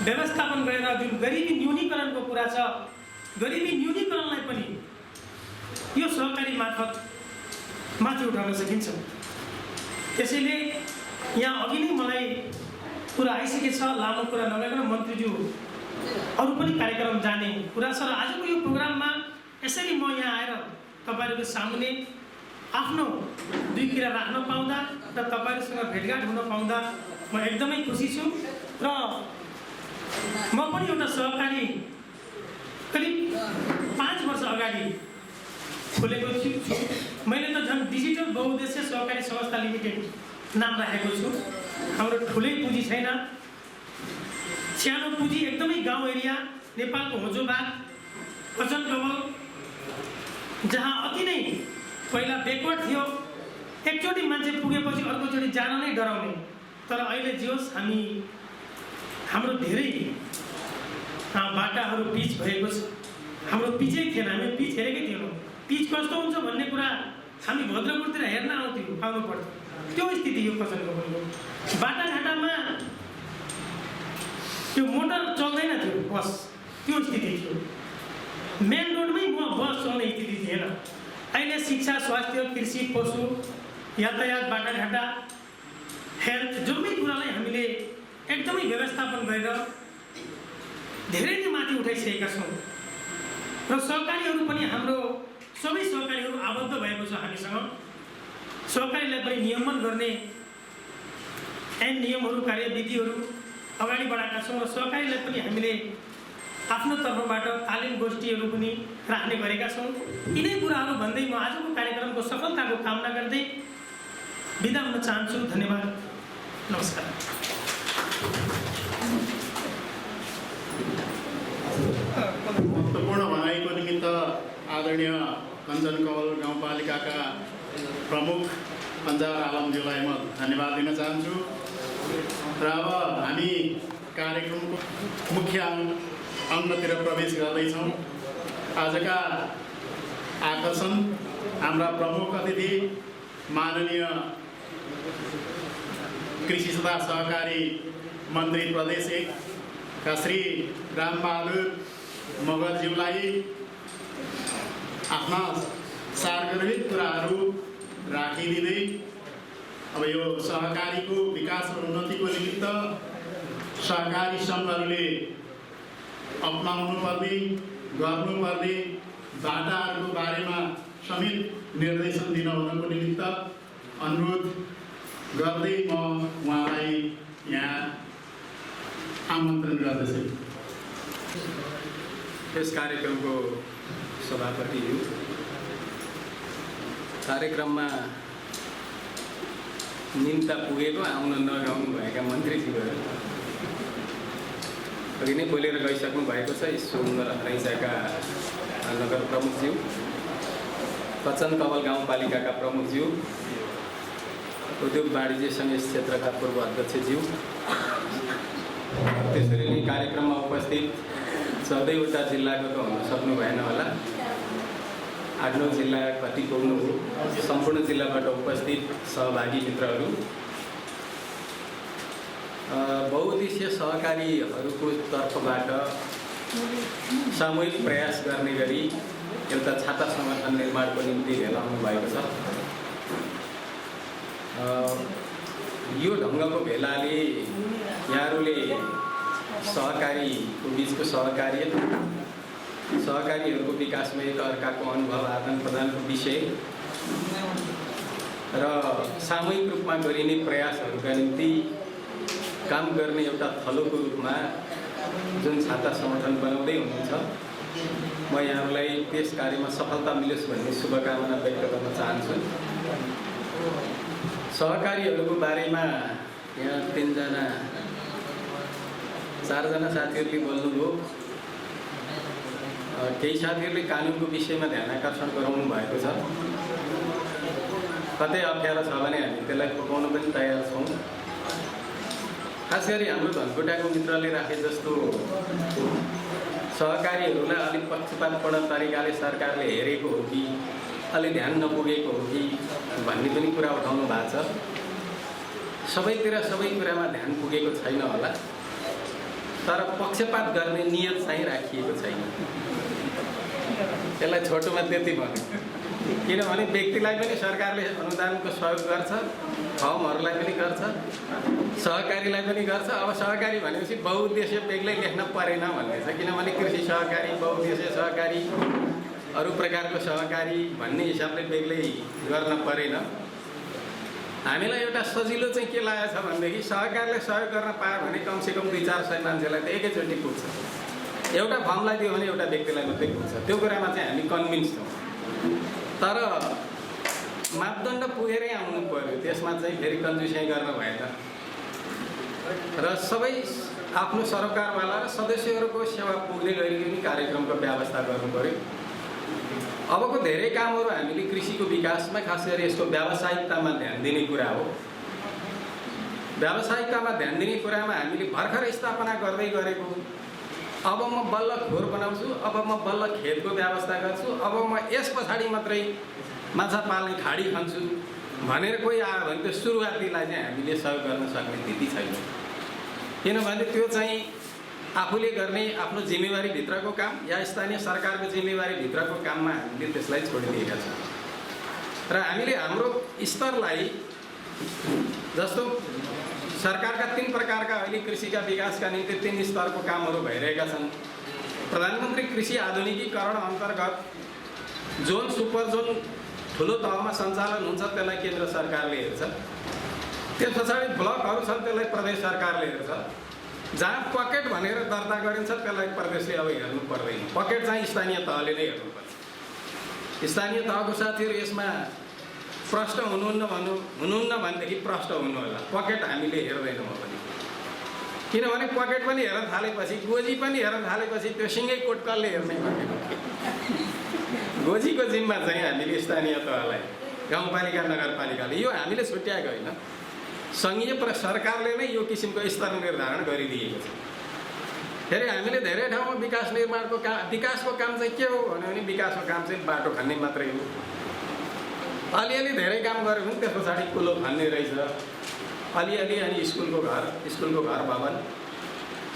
Speaker 6: व्यवस्थापन गरेर जुन गरिबी न्यूनीकरणको कुरा छ, गरिबी न्यूनीकरणलाई पनि यो सहकारी मार्फत माथि उठाउन सकिन्छ। त्यसैले यहाँ अघि नै मलाई कुरा आइसकेको छ, लामो कुरा नगरेर मन्त्रीज्यू अरू पनि कार्यक्रम जाने कुरा छ। र आजको यो प्रोग्राममा यसरी म यहाँ आएर तपाईँहरूको सामुने आफ्नो दुई किरा राख्न पाउँदा र तपाईँहरूसँग भेटघाट हुन पाउँदा म एकदमै खुसी छु। र म पनि एउटा सहकारी करिब 5 वर्ष अगाडि खोलेको छु। मैले त झन् डिजिटल बहुउद्देश्य सहकारी संस्था लिमिटेड नाम राखेको छु। हाम्रो ठुलै पुँजी छैन, सानो पुँजी, एकदमै गाउँ एरिया, नेपालको होजो भाग कचनकवल, जहाँ अति नै पहिला ब्याकवर्ड थियो। एकचोटि मान्छे पुगेपछि अर्कोचोटि जान नै डराउने। तर अहिले जे होस्, हाम्रो धेरै बाटाहरू पिच भएको छ। हाम्रो पिचै थिएन, हामी पिच हेरेकै थिएनौँ। पिच कस्तो हुन्छ भन्ने कुरा हामी भद्रपुरतिर हेर्न आउनु पर्थ्यो। त्यो स्थिति यो कचनकवलको बाटाघाटामा त्यो मोटर चल्दैन थियो, बस त्यो स्थिति थियो। मेन रोडमै बस चल्ने स्थिति थिएन। अहिले शिक्षा, स्वास्थ्य, कृषि, पशु, यातायात, बाटाघाटा, हेल्थ, जम्मै कुरालाई हामीले एकदमै व्यवस्थापन गरेर धेरै नै माथि उठाइसकेका छौँ र सहकारीहरू पनि हाम्रो सबै सहकारीहरू आबद्ध भएको छ हामीसँग। सहकारीलाई पनि नियमन गर्ने ऐन नियमहरू कार्यविधिहरू अगाडि बढाएका छौँ र सहकारीलाई पनि हामीले आफ्नो तर्फबाट तालिम गोष्ठीहरू पनि राख्ने गरेका छौँ। यिनै कुराहरू भन्दै म आजको कार्यक्रमको सफलताको कामना गर्दै बिदा हुन चाहन्छु। धन्यवाद, नमस्कार।
Speaker 1: महत्त्वपूर्ण भनाइको निमित्त आदरणीय कञ्चन कवल गाउँपालिकाका प्रमुख अन्जार आलमज्यूलाई म धन्यवाद दिन चाहन्छु। र अब हामी कार्यक्रमको मुख्य अङ्गतिर प्रवेश गर्दैछौँ। आजका आकर्षण हाम्रा प्रमुख अतिथि माननीय कृषि तथा सहकारी मन्त्री प्रदेश 1 का श्री रामबहादुर मगरज्यूलाई आफ्ना सार्वजनिक कुराहरू राखिदिँदै अब यो सहकारीको विकास र उन्नतिको निमित्त सहकारी सङ्घहरूले अपनाउनुपर्ने गर्नुपर्ने बाटाहरूको बारेमा समेत निर्देशन दिनुहुनको निमित्त अनुरोध गर्दै म उहाँलाई यहाँ आमन्त्रण गर्दछु।
Speaker 7: यस कार्यक्रमको सभापति हुँ। कार्यक्रममा निम्ता पुगेको आउन नगाउनु भएका मन्त्रीज्यूहरू अघि नै बोलेर गइसक्नु भएको छ। सुन्दर रैसाका नगर प्रमुखज्यू, कञ्चन कवल गाउँपालिकाका प्रमुखज्यू, उद्योग वाणिज्य सङ्घ क्षेत्रका पूर्व अध्यक्षज्यू, त्यसरी नै कार्यक्रममा उपस्थित 14वटा जिल्लाको त हुन सक्नु भएन होला, 8-9 जिल्ला कति पुग्नु हो, सम्पूर्ण जिल्लाबाट उपस्थित सहभागी मित्रहरू, बहुउद्देश्य सहकारीहरूको तर्फबाट सामूहिक प्रयास गर्ने गरी एउटा छाता सङ्गठन निर्माणको निम्ति भेला हुनु भएको छ। यो ढङ्गको भेलाले यहाँहरूले सहकारीको बिचको सहकारीहरूको विकासमा एक अर्काको अनुभव आदान प्रदानको विषय र सामूहिक रूपमा गरिने प्रयासहरूका निम्ति काम गर्ने एउटा थलोको रूपमा जुन छाता सङ्गठन बनाउँदै हुनुहुन्छ, म यहाँहरूलाई त्यस कार्यमा सफलता मिलोस् भन्ने शुभकामना व्यक्त गर्न चाहन्छु। सहकारीहरूको बारेमा यहाँ 4जना साथीहरूले बोल्नुभयो। केही साथीहरूले कानुनको विषयमा ध्यान आकर्षण गराउनु भएको छ। कतै अप्ठ्यारो छ भने हामी त्यसलाई पुर्याउन पनि तयार छौँ। खास गरी हाम्रो धनकुटाको मित्रले राखे जस्तो सहकारीहरूलाई अलिक पक्षपातपूर्ण तरिकाले सरकारले हेरेको हो कि अलि ध्यान नपुगेको हो कि भन्ने पनि कुरा उठाउनु भएको छ। सबैतिर सबै कुरामा ध्यान पुगेको छैन होला, तर पक्षपात गर्ने नियत चाहिँ राखिएको छैन। त्यसलाई छोटोमा त्यति भन्यो। किनभने व्यक्तिलाई पनि सरकारले अनुदानको सहयोग गर्छ, फर्महरूलाई पनि गर्छ, सहकारीलाई पनि गर्छ। अब सहकारी भनेपछि बहुउद्देश्य बेग्लै लेख्न परेन भन्ने छ। किनभने कृषि सहकारी, बहुउद्देश्य सहकारी, अरू प्रकारको सहकारी भन्ने हिसाबले बेग्लै गर्न परेन। हामीलाई एउटा सजिलो चाहिँ के लागेको छ भनेदेखि सहकारीले सहयोग गर्न पायो भने कमसेकम 200-400 मान्छेलाई त एकैचोटि पुग्छ। एउटा फर्मलाई दियो भने एउटा व्यक्तिलाई मात्रै पुग्छ। त्यो कुरामा चाहिँ हामी कन्भिन्स छौँ। तर मापदण्ड पुगेरै आउनु पर्यो, त्यसमा चाहिँ फेरि कन्जुसाइ गर्न भएन र सबै आफ्नो सरकारवाला र सदस्यहरूको सेवा पुग्ने गरी पनि कार्यक्रमको व्यवस्था गर्नु पर्यो। अबको धेरै कामहरू हामीले कृषिको विकासमा, खास गरी यसको व्यावसायिकतामा ध्यान दिने कुरा हो। व्यावसायिकतामा ध्यान दिने कुरामा हामीले भर्खर स्थापना गर्दै गरेको, अब म बल्ल खोर बनाउँछु, अब म बल्ल खेतको व्यवस्था गर्छु, अब म यस पछाडि मात्रै माछा पाल्ने खाडी खान्छु भनेर कोही आयो भने त्यो सुरुवातीलाई चाहिँ हामीले सहयोग गर्न सक्ने स्थिति छैन। किनभने त्यो चाहिँ आफूले गर्ने आफ्नो जिम्मेवारीभित्रको काम या स्थानीय सरकारको जिम्मेवारीभित्रको काममा हामीले त्यसलाई छोडिदिएका छौँ। र हामीले हाम्रो स्तरलाई जस्तो सरकारका 3 प्रकारका अहिले कृषिका विकासका निम्ति 3 स्तरको कामहरू भइरहेका छन्। प्रधानमन्त्री कृषि आधुनिकीकरण अन्तर्गत जोन सुपर जोन ठुलो तहमा सञ्चालन हुन्छ, त्यसलाई केन्द्र सरकारले हेर्छ। त्यस पछाडि ब्लकहरू छन्, त्यसलाई प्रदेश सरकारले हेर्छ। जहाँ पकेट भनेर दर्ता गरिन्छ त्यसलाई प्रदेशले अब हेर्नु पर्दैन, पकेट चाहिँ स्थानीय तहले नै हेर्नुपर्छ। स्थानीय तहको साथीहरू यसमा प्रश्न हुनुहुन्न भनेदेखि प्रश्न हुनु होला। पकेट हामीले हेर्दैनौँ पनि, किनभने पकेट पनि हेर्न थालेपछि, गोजी पनि हेर्न थालेपछि त्यो सिँगै कोट कसले हेर्ने भन्ने गोजीको जिम्मा चाहिँ हामीले स्थानीय तहलाई, गाउँपालिका नगरपालिकाले, यो हामीले छुट्याएको होइन, सङ्घीय सरकारले नै यो किसिमको स्तर निर्धारण गरिदिएको छ। फेरि हामीले धेरै ठाउँमा विकास निर्माणको विकासको काम चाहिँ के हो भने विकासको काम चाहिँ बाटो खन्ने मात्रै हो। अलिअलि धेरै काम गऱ्यो भने त्यस पछाडि कुलो खन्ने रहेछ, अलिअलि अनि स्कुलको घर भवन,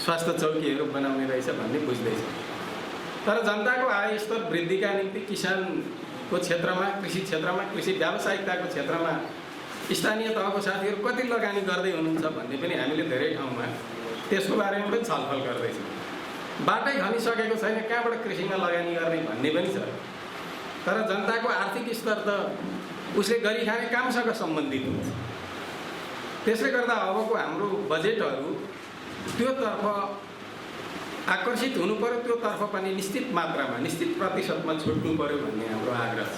Speaker 7: स्वास्थ्य चौकीहरू बनाउने रहेछ भन्ने बुझ्दैछ। तर जनताको आय स्तर वृद्धिका निम्ति किसानको क्षेत्रमा, कृषि क्षेत्रमा, कृषि व्यावसायिकताको क्षेत्रमा स्थानीय तहको साथीहरू कति लगानी गर्दै हुनुहुन्छ भन्ने पनि हामीले धेरै ठाउँमा त्यसको बारेमा पनि छलफल गर्दैछौँ। बाटै खनिसकेको छैन, कहाँबाट कृषिमा लगानी गर्ने भन्ने पनि छ। तर जनताको आर्थिक स्तर त उसले गरी खाने कामसँग सम्बन्धित हुन्छ। त्यसले गर्दा अबको हाम्रो बजेटहरू त्योतर्फ आकर्षित हुनु पर्यो, त्योतर्फ पनि निश्चित मात्रामा, निश्चित प्रतिशतमा छुट्नु पर्यो भन्ने हाम्रो आग्रह छ।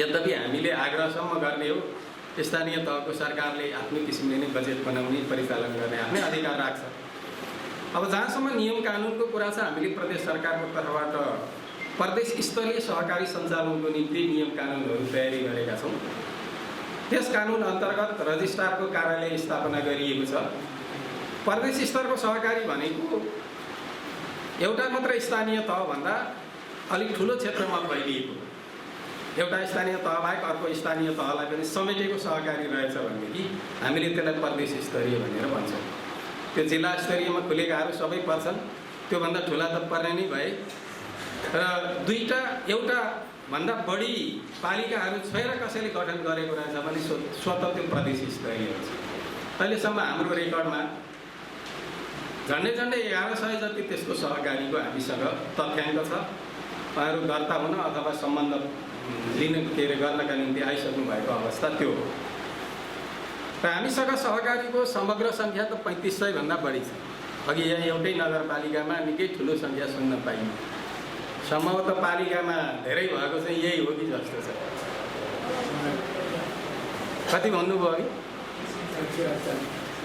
Speaker 7: यद्यपि हामीले आग्रहसम्म गर्ने हो, स्थानीय तहको सरकारले आफ्नो किसिमले नै बजेट बनाउने, परिचालन गर्ने आफ्नै अधिकार राख्छ। अब जहाँसम्म नियम कानुनको कुरा छ, हामीले प्रदेश सरकारको तर्फबाट प्रदेश स्तरीय सहकारी सञ्चालनको निम्ति नियम कानुनहरू तयारी गरेका छौँ। त्यस कानुन अन्तर्गत रजिस्ट्रारको कार्यालय स्थापना गरिएको छ। प्रदेश स्तरको सहकारी भनेको एउटा मात्र स्थानीय तहभन्दा अलिक ठुलो क्षेत्रमा फैलिएको, एउटा स्थानीय तह बाहेक अर्को स्थानीय तहलाई पनि समेटेको सहकारी रहेछ भनेदेखि हामीले त्यसलाई प्रदेश स्तरीय भनेर भन्छौँ। त्यो जिल्ला स्तरीयमा खुलेकाहरू सबै पर्छन्, त्योभन्दा ठुला त पर्ने नै भए। र एउटा भन्दा बढी पालिकाहरू छोएर कसैले गठन गरेको रहेछ भने स्वतः त्यो प्रदेश स्तरीय हुन्छ। अहिलेसम्म हाम्रो रेकर्डमा झन्डै 1100 जति त्यसको सहकारीको हामीसँग तथ्याङ्क छ। उहाँहरू दर्ता हुन अथवा सम्बन्ध गर्नका निम्ति आइसक्नु भएको अवस्था त्यो हो। र हामीसँग सहकारीको समग्र सङ्ख्या त 3500 भन्दा बढी छ। अघि यहाँ एउटै नगरपालिकामा निकै ठुलो सङ्ख्या सुन्न पाइयो। सम्भवतः पालिकामा धेरै भएको चाहिँ यही हो कि जस्तो छ। कति भन्नुभयो अघि?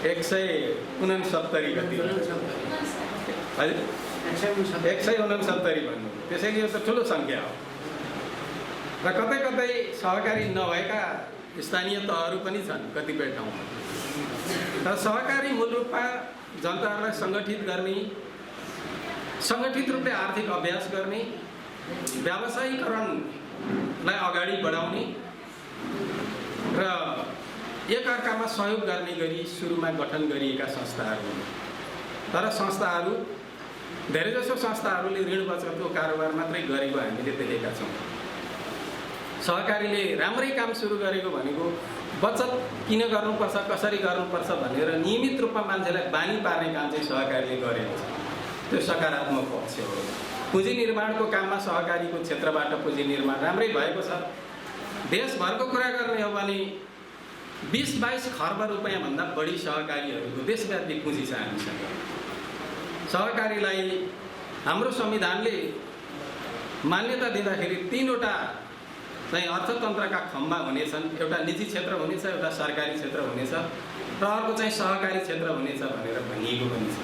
Speaker 7: 169 कति? हजुर 169 भन्नु। त्यसैले यो त ठुलो सङ्ख्या हो। र कतै कतै सहकारी नभएका स्थानीय तहहरू पनि छन् कतिपय ठाउँमा। र सहकारी मूल रूपमा जनताहरूलाई सङ्गठित गर्ने, सङ्गठित रूपले आर्थिक अभ्यास गर्ने, व्यावसायीकरणलाई अगाडि बढाउने र एकअर्कामा सहयोग गर्ने गरी सुरुमा गठन गरिएका संस्थाहरू हुन्। तर संस्थाहरू, धेरैजसो संस्थाहरूले ऋण बचतको कारोबार मात्रै गरेको हामीले देखेका छौँ। सहकारीले राम्रै काम सुरु गरेको भनेको बचत किन गर्नुपर्छ, कसरी गर्नुपर्छ भनेर नियमित रूपमा मान्छेलाई बानी पार्ने काम चाहिँ सहकारीले गरेको छ। त्यो सकारात्मक पक्ष हो। पुँजी निर्माणको काममा सहकारीको क्षेत्रबाट पुँजी निर्माण राम्रै भएको छ। देशभरको कुरा गर्ने हो भने 20-22 खर्ब रुपियाँभन्दा बढी सहकारीहरूको देशव्यापी पुँजी छ हामीसँग। सहकारीलाई हाम्रो संविधानले मान्यता दिँदाखेरि 3वटा चाहिँ अर्थतन्त्रका खम्बा हुनेछन्। एउटा निजी क्षेत्र हुनेछ, एउटा सरकारी क्षेत्र हुनेछ र अर्को चाहिँ सहकारी क्षेत्र हुनेछ भनेर भनिएको पनि छ।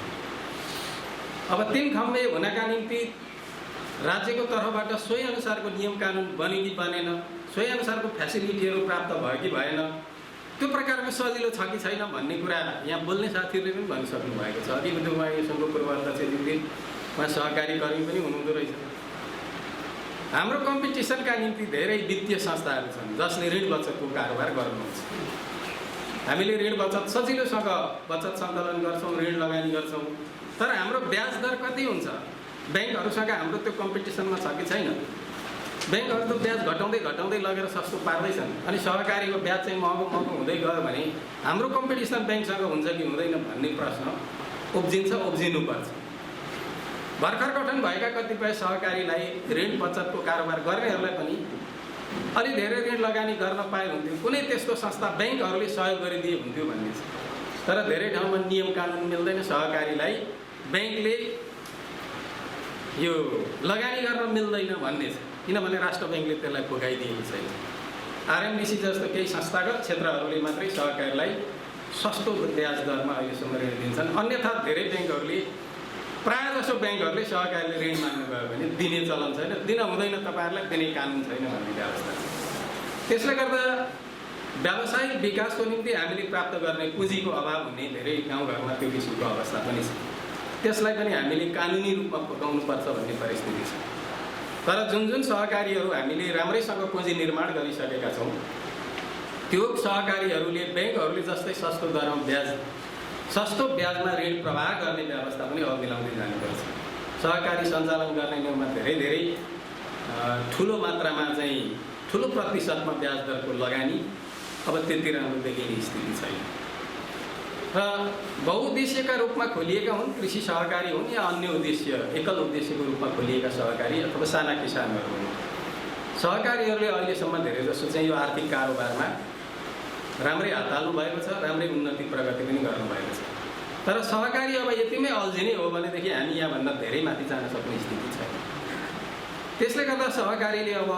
Speaker 7: अब 3 खम्बे हुनका निम्ति राज्यको तर्फबाट सोही अनुसारको नियम कानुन बन्यो कि बनेन, सोही अनुसारको फ्यासिलिटीहरू प्राप्त भयो कि भएन, त्यो प्रकारको सजिलो छ कि छैन भन्ने कुरा यहाँ बोल्ने साथीहरूले पनि भनिसक्नु भएको छ। अघि उहाँ योसँग पूर्वाध्यक्षज्यूले उहाँ सहकारी कर्मी पनि हुनुहुँदो रहेछ। हाम्रो कम्पिटिसनका निम्ति धेरै वित्तीय संस्थाहरू छन् जसले ऋण बचतको कारोबार गर्नुहुन्छ। हामीले ऋण बचत सजिलोसँग बचत सञ्चालन गर्छौँ, ऋण लगानी गर्छौँ। तर हाम्रो ब्याज दर कति हुन्छ? ब्याङ्कहरूसँग हाम्रो त्यो कम्पिटिसनमा छ कि छैन? ब्याङ्कहरू त ब्याज घटाउँदै लगेर सस्तो पार्दैछन् अनि सहकारीको ब्याज चाहिँ महँगो हुँदै गयो भने हाम्रो कम्पिटिसन ब्याङ्कसँग हुन्छ कि हुँदैन भन्ने प्रश्न उब्जिनुपर्छ। भर्खर गठन भएका कतिपय सहकारीलाई ऋण बचतको कारोबार गर्नेहरूलाई पनि अलि धेरै ऋण लगानी गर्न पाए हुन्थ्यो, कुनै त्यस्तो संस्था ब्याङ्कहरूले सहयोग गरिदिए हुन्थ्यो भन्ने छ। तर धेरै ठाउँमा नियम कानुन मिल्दैन, सहकारीलाई ब्याङ्कले यो लगानी गर्न मिल्दैन भन्ने छ, किनभने राष्ट्र ब्याङ्कले त्यसलाई पुगाइदिएको छैन। आरएमडिसी जस्तो केही संस्थागत क्षेत्रहरूले मात्रै सहकारीलाई सस्तो ब्याज दरमा अहिलेसम्म ऋण दिन्छन्, अन्यथा धेरै ब्याङ्कहरूले प्रायःजसो ब्याङ्कहरूले सहकारीले ऋण माग्नु गयो भने दिने चलन छैन, दिन हुँदैन तपाईँहरूलाई, दिने कानुन छैन भन्ने व्यवस्था छ। त्यसले गर्दा व्यावसायिक विकासको निम्ति हामीले प्राप्त गर्ने पुँजीको अभाव हुने धेरै गाउँघरमा त्यो किसिमको अवस्था पनि छ। त्यसलाई पनि हामीले कानुनी रूपमा पुगाउनुपर्छ भन्ने परिस्थिति छ। तर जुन सहकारीहरू हामीले राम्रैसँग पुँजी निर्माण गरिसकेका छौँ त्यो सहकारीहरूले ब्याङ्कहरूले जस्तै सस्तो ब्याजमा ऋण प्रवाह गर्ने व्यवस्था पनि अब मिलाउँदै जानुपर्छ। सहकारी सञ्चालन गर्ने ठाउँमा धेरै ठुलो मात्रामा चाहिँ ठुलो प्रतिशतमा ब्याज दरको लगानी अब त्यति राम्रो देखिने स्थिति छैन र बहुउद्देश्यका रूपमा खोलिएका हुन्, कृषि सहकारी हुन् या अन्य उद्देश्य एकल उद्देश्यको रूपमा खोलिएका सहकारी अथवा साना किसानहरू हुन्। सहकारीहरूले अहिलेसम्म धेरैजसो चाहिँ यो आर्थिक कारोबारमा राम्रै हात हाल्नु भएको छ, राम्रै उन्नति प्रगति पनि गर्नुभएको छ। तर सहकारी अब यतिमै अल्झिने हो भनेदेखि हामी यहाँभन्दा धेरै माथि जान सक्ने स्थिति छैन। त्यसले गर्दा सहकारीले अब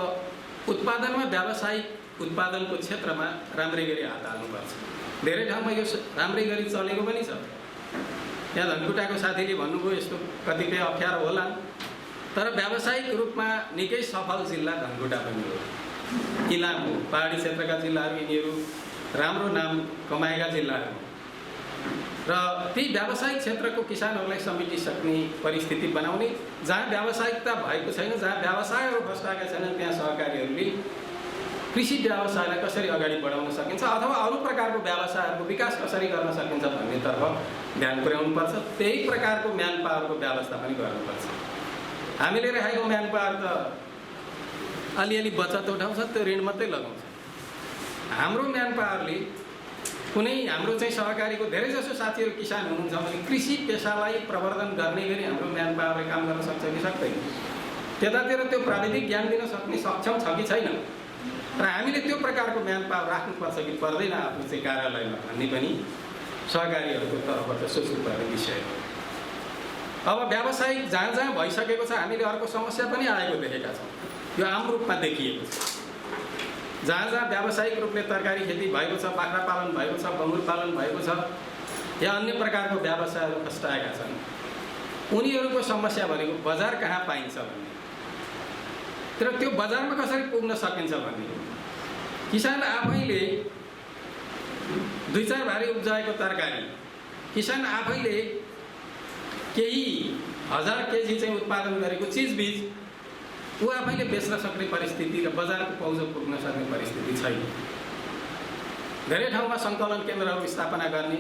Speaker 7: उत्पादनमा व्यावसायिक उत्पादनको क्षेत्रमा राम्रै गरी हात हाल्नुपर्छ। धेरै ठाउँमा यो राम्रै गरी चलेको पनि छ। यहाँ धनकुटाको साथीले भन्नुभयो यस्तो कतिपय अप्ठ्यारो होला, तर व्यावसायिक रूपमा निकै सफल जिल्ला धनकुटा पनि हो, इलाम हो। पहाडी क्षेत्रका जिल्लाहरू यिनीहरू राम्रो नाम कमाएका जिल्लाहरू र ती व्यावसायिक क्षेत्रको किसानहरूलाई समेटिसक्ने परिस्थिति बनाउने, जहाँ व्यावसायिकता भएको छैन, जहाँ व्यवसायहरू फस्टाएका छैनन्, त्यहाँ सहकारीहरूले कृषि व्यवसायलाई कसरी अगाडि बढाउन सकिन्छ अथवा अरू प्रकारको व्यवसायहरूको विकास कसरी गर्न सकिन्छ भन्नेतर्फ ध्यान पुर्याउनुपर्छ। त्यही प्रकारको म्यान पावरको व्यवस्था पनि गर्नुपर्छ। हामीले राखेको म्यान पावर त अलिअलि बचत उठाउँछ, त्यो ऋण मात्रै लगाउँछ। हाम्रो म्यान पावरले कुनै हाम्रो चाहिँ सहकारीको धेरैजसो साथीहरू किसान हुनुहुन्छ भने कृषि पेसालाई प्रवर्धन गर्ने गरी हाम्रो म्यान पावरले काम गर्न सक्छ कि सक्दैन, त्यतातिर त्यो प्राविधिक ज्ञान दिन सक्ने सक्षम छ कि छैन र हामीले त्यो प्रकारको म्यान पावर राख्नुपर्छ कि पर्दैन आफ्नो चाहिँ कार्यालयमा भन्ने पनि सहकारीहरूको तर्फबाट सोच्नुपर्ने विषय हो। अब व्यावसायिक जहाँ भइसकेको छ हामीले अर्को समस्या पनि आएको देखेका छौँ, यो आम रूपमा देखिएको छ। जहाँ व्यावसायिक रूपले तरकारी खेती भएको छ, बाख्रा पालन भएको छ, बङ्गुर पालन भएको छ या अन्य प्रकारको व्यवसायहरू फस्टाएका छन्, उनीहरूको समस्या भनेको बजार कहाँ पाइन्छ भन्ने तर त्यो बजारमा कसरी पुग्न सकिन्छ भन्ने। किसान आफैले 2-4 भारी उब्जाएको तरकारी किसान आफैले केही 1000 केजी चाहिँ उत्पादन गरेको चिजबिज ऊ आफैले बेच्न सक्ने परिस्थिति र बजारको पहुँच पुग्न सक्ने परिस्थिति छैन। धेरै ठाउँमा सङ्कलन केन्द्रहरू स्थापना गर्ने,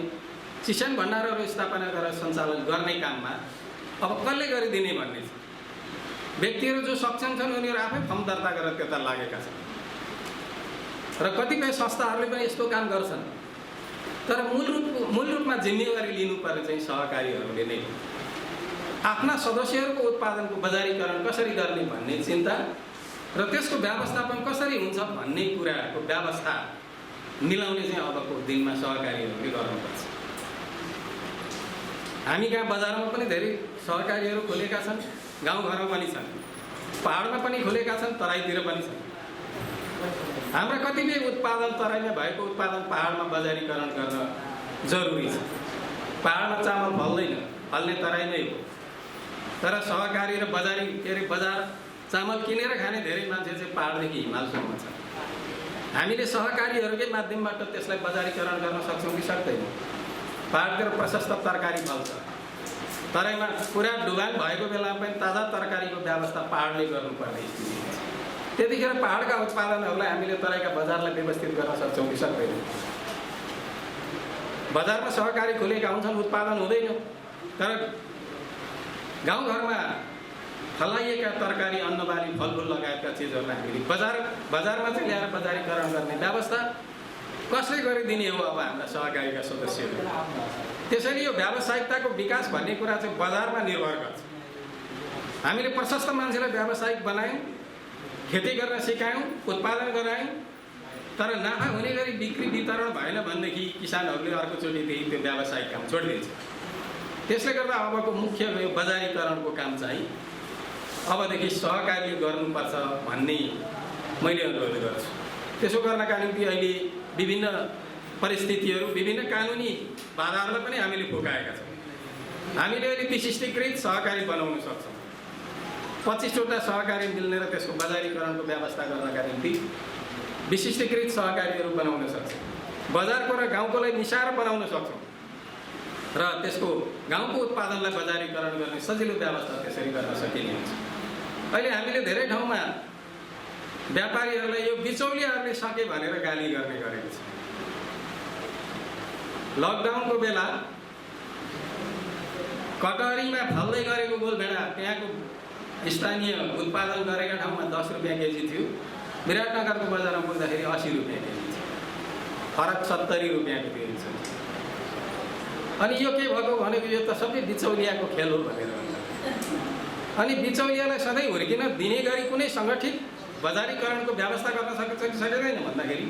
Speaker 7: चिसन भण्डारहरू स्थापना गरेर सञ्चालन गर्ने काममा अब कसले गरिदिने भन्ने छ। व्यक्तिहरू जो सक्षम छन् उनीहरू आफै फर्म दर्ता गरेर त्यता लागेका छन् र कतिपय संस्थाहरूले पनि यस्तो काम गर्छन्। तर मूल रूपमा जिम्मेवारी लिनुपर्ने चाहिँ सहकारीहरूले नै हो। आफ्ना सदस्यहरूको उत्पादनको बजारीकरण कसरी गर्ने भन्ने चिन्ता र त्यसको व्यवस्थापन कसरी हुन्छ भन्ने कुराको व्यवस्था मिलाउने चाहिँ अबको दिनमा सहकारीहरूले गर्नुपर्छ। हामी कहाँ बजारमा पनि धेरै सहकारीहरू खोलेका छन्, गाउँघरमा पनि छन्, पहाडमा पनि खोलेका छन्, तराईतिर पनि छन्। हाम्रा कतिपय उत्पादन तराईमा भएको उत्पादन पहाडमा बजारीकरण गर्न जरुरी छ। पहाडमा चामल फल्दैन, फल्ने तराईमै हो। तर सहकारी र बजार चामल किनेर खाने धेरै मान्छे चाहिँ पहाडदेखि हिमालसम्म छ। हामीले सहकारीहरूकै माध्यमबाट त्यसलाई बजारीकरण गर्न सक्छौँ कि सक्दैनौँ। पहाडतिर प्रशस्त तरकारी फल्छ, तराईमा पुरा डुबान भएको बेलामा पनि ताजा तरकारीको व्यवस्था पहाडले गर्नुपर्ने स्थिति हुन्छ। त्यतिखेर पहाडका उत्पादनहरूलाई हामीले तराईका बजारलाई व्यवस्थित गर्न सक्छौँ कि सक्दैनौँ। बजारमा सहकारी खोलेका हुन्छन्, उत्पादन हुँदैन। तर गाउँघरमा फलाइएका तरकारी, अन्नबाली, फलफुल लगायतका चिजहरूलाई हामीले बजारमा चाहिँ ल्याएर बजारीकरण गर्ने व्यवस्था कसले गरिदिने हो अब हाम्रा सहकारीका सदस्यहरू। त्यसैले यो व्यावसायिकताको विकास भन्ने कुरा चाहिँ बजारमा निर्भर गर्छ। हामीले प्रशस्त मान्छेलाई व्यावसायिक बनायौँ, खेती गर्न सिकायौँ, उत्पादन गरायौँ, तर नाफा हुने गरी बिक्री वितरण भएन भनेदेखि किसानहरूले अर्कोचोटिदेखि त्यो व्यावसायिक काम छोडिदिन्छ। त्यसले गर्दा अबको मुख्य यो बजारीकरणको काम चाहिँ अबदेखि सहकारीले गर्नुपर्छ भन्ने मैले अनुरोध गर्छु। त्यसो गर्नका निम्ति अहिले विभिन्न परिस्थितिहरू, विभिन्न कानुनी बाधाहरूलाई पनि हामीले फुकाएका छौँ। हामीले अहिले विशिष्टीकृत सहकारी बनाउन सक्छौँ। 25वटा सहकारी मिल्ने र त्यसको बजारीकरणको व्यवस्था गर्नका निम्ति विशिष्टीकृत सहकारीहरू बनाउन सक्छौँ। बजारको र गाउँकोलाई मिसाएर बनाउन सक्छौँ र त्यसको गाउँको उत्पादनलाई बजारीकरण गर्ने सजिलो व्यवस्था त्यसरी गर्न सकिने हुन्छ। अहिले हामीले धेरै ठाउँमा व्यापारीहरूलाई यो बिचौलियाहरूले सके भनेर गाली गर्ने गरेको छ। लकडाउनको बेला कटहरीमा फल्दै गरेको गोलभेडा त्यहाँको स्थानीय उत्पादन गरेका ठाउँमा 10 रुपियाँ केजी थियो, विराटनगरको बजारमा पुग्दाखेरि 80 रुपियाँ केजी थियो, फरक 70 रुपियाँको दिन्छ। अनि यो के भएको भनेको यो त सबै बिचौलियाको खेल हो भनेर भन्छ। अनि बिचौलियालाई सधैँ हुर्किन दिने गरी कुनै सङ्गठित बजारीकरणको व्यवस्था गर्न सक्छ कि सकिँदैन भन्दाखेरि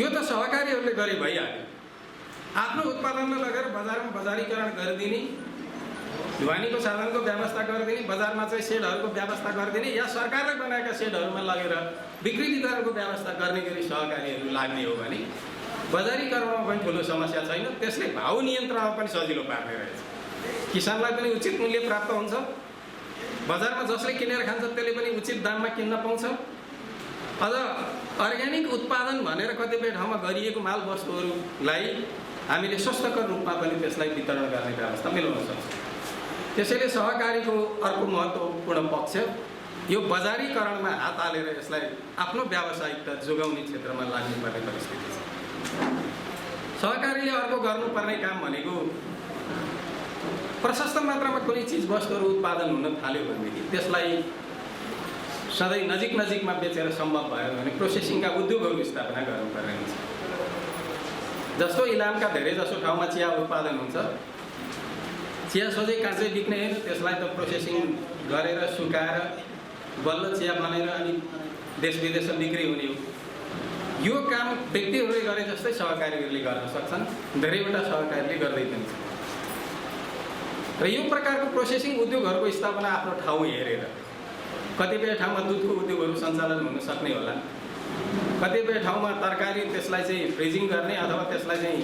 Speaker 7: यो त सहकारीहरूले गरे भइहाल्यो। आफ्नो उत्पादनलाई लगेर बजारमा बजारीकरण गरिदिने, ढुवानीको साधनको व्यवस्था गरिदिने, बजारमा चाहिँ सेडहरूको व्यवस्था गरिदिने या सरकारले बनाएका सेडहरूमा लगेर बिक्री वितरणको व्यवस्था गर्ने गरी सहकारीहरू लाग्ने हो भने बजारीकरणमा पनि ठुलो समस्या छैन। त्यसले भाउ नियन्त्रणमा पनि सजिलो पार्ने रहेछ। किसानलाई पनि उचित मूल्य प्राप्त हुन्छ, बजारमा जसले किनेर खान्छ त्यसले पनि उचित दाममा किन्न पाउँछ। अझ अर्ग्यानिक उत्पादन भनेर कतिपय ठाउँमा गरिएको माल वस्तुहरूलाई हामीले सस्तकर रूपमा पनि त्यसलाई वितरण गर्ने व्यवस्था मिलाउन सक्छौँ। त्यसैले सहकारीको अर्को महत्त्वपूर्ण पक्ष यो बजारीकरणमा हात हालेर यसलाई आफ्नो व्यावसायिकता जोगाउने क्षेत्रमा लाग्नुपर्ने परिस्थिति छ। सहकारीले अर्को गर्नुपर्ने काम भनेको प्रशस्त मात्रामा कुनै चिज वस्तुहरू उत्पादन हुन थाल्यो भनेदेखि त्यसलाई सधैँ नजिकमा बेचेर सम्भव भयो भने प्रोसेसिङका उद्योगहरू स्थापना गर्नुपर्ने हुन्छ। जस्तो इलामका धेरै जसो ठाउँमा चिया उत्पादन हुन्छ, चिया सोझै काँचै बिक्ने होइन, त्यसलाई त प्रोसेसिङ गरेर सुकाएर बल्ल चिया बनाएर अनि देश विदेशमा बिक्री हुने हो। यो काम व्यक्तिहरूले गरे जस्तै सहकारीहरूले गर्न सक्छन्, धेरैवटा सहकारीले गर्दै पनि छन्। र यो प्रकारको प्रोसेसिङ उद्योगहरूको स्थापना आफ्नो ठाउँ हेरेर कतिपय ठाउँमा दुधको उद्योगहरू सञ्चालन हुन सक्ने होला, कतिपय ठाउँमा तरकारी त्यसलाई चाहिँ फ्रिजिङ गर्ने अथवा त्यसलाई चाहिँ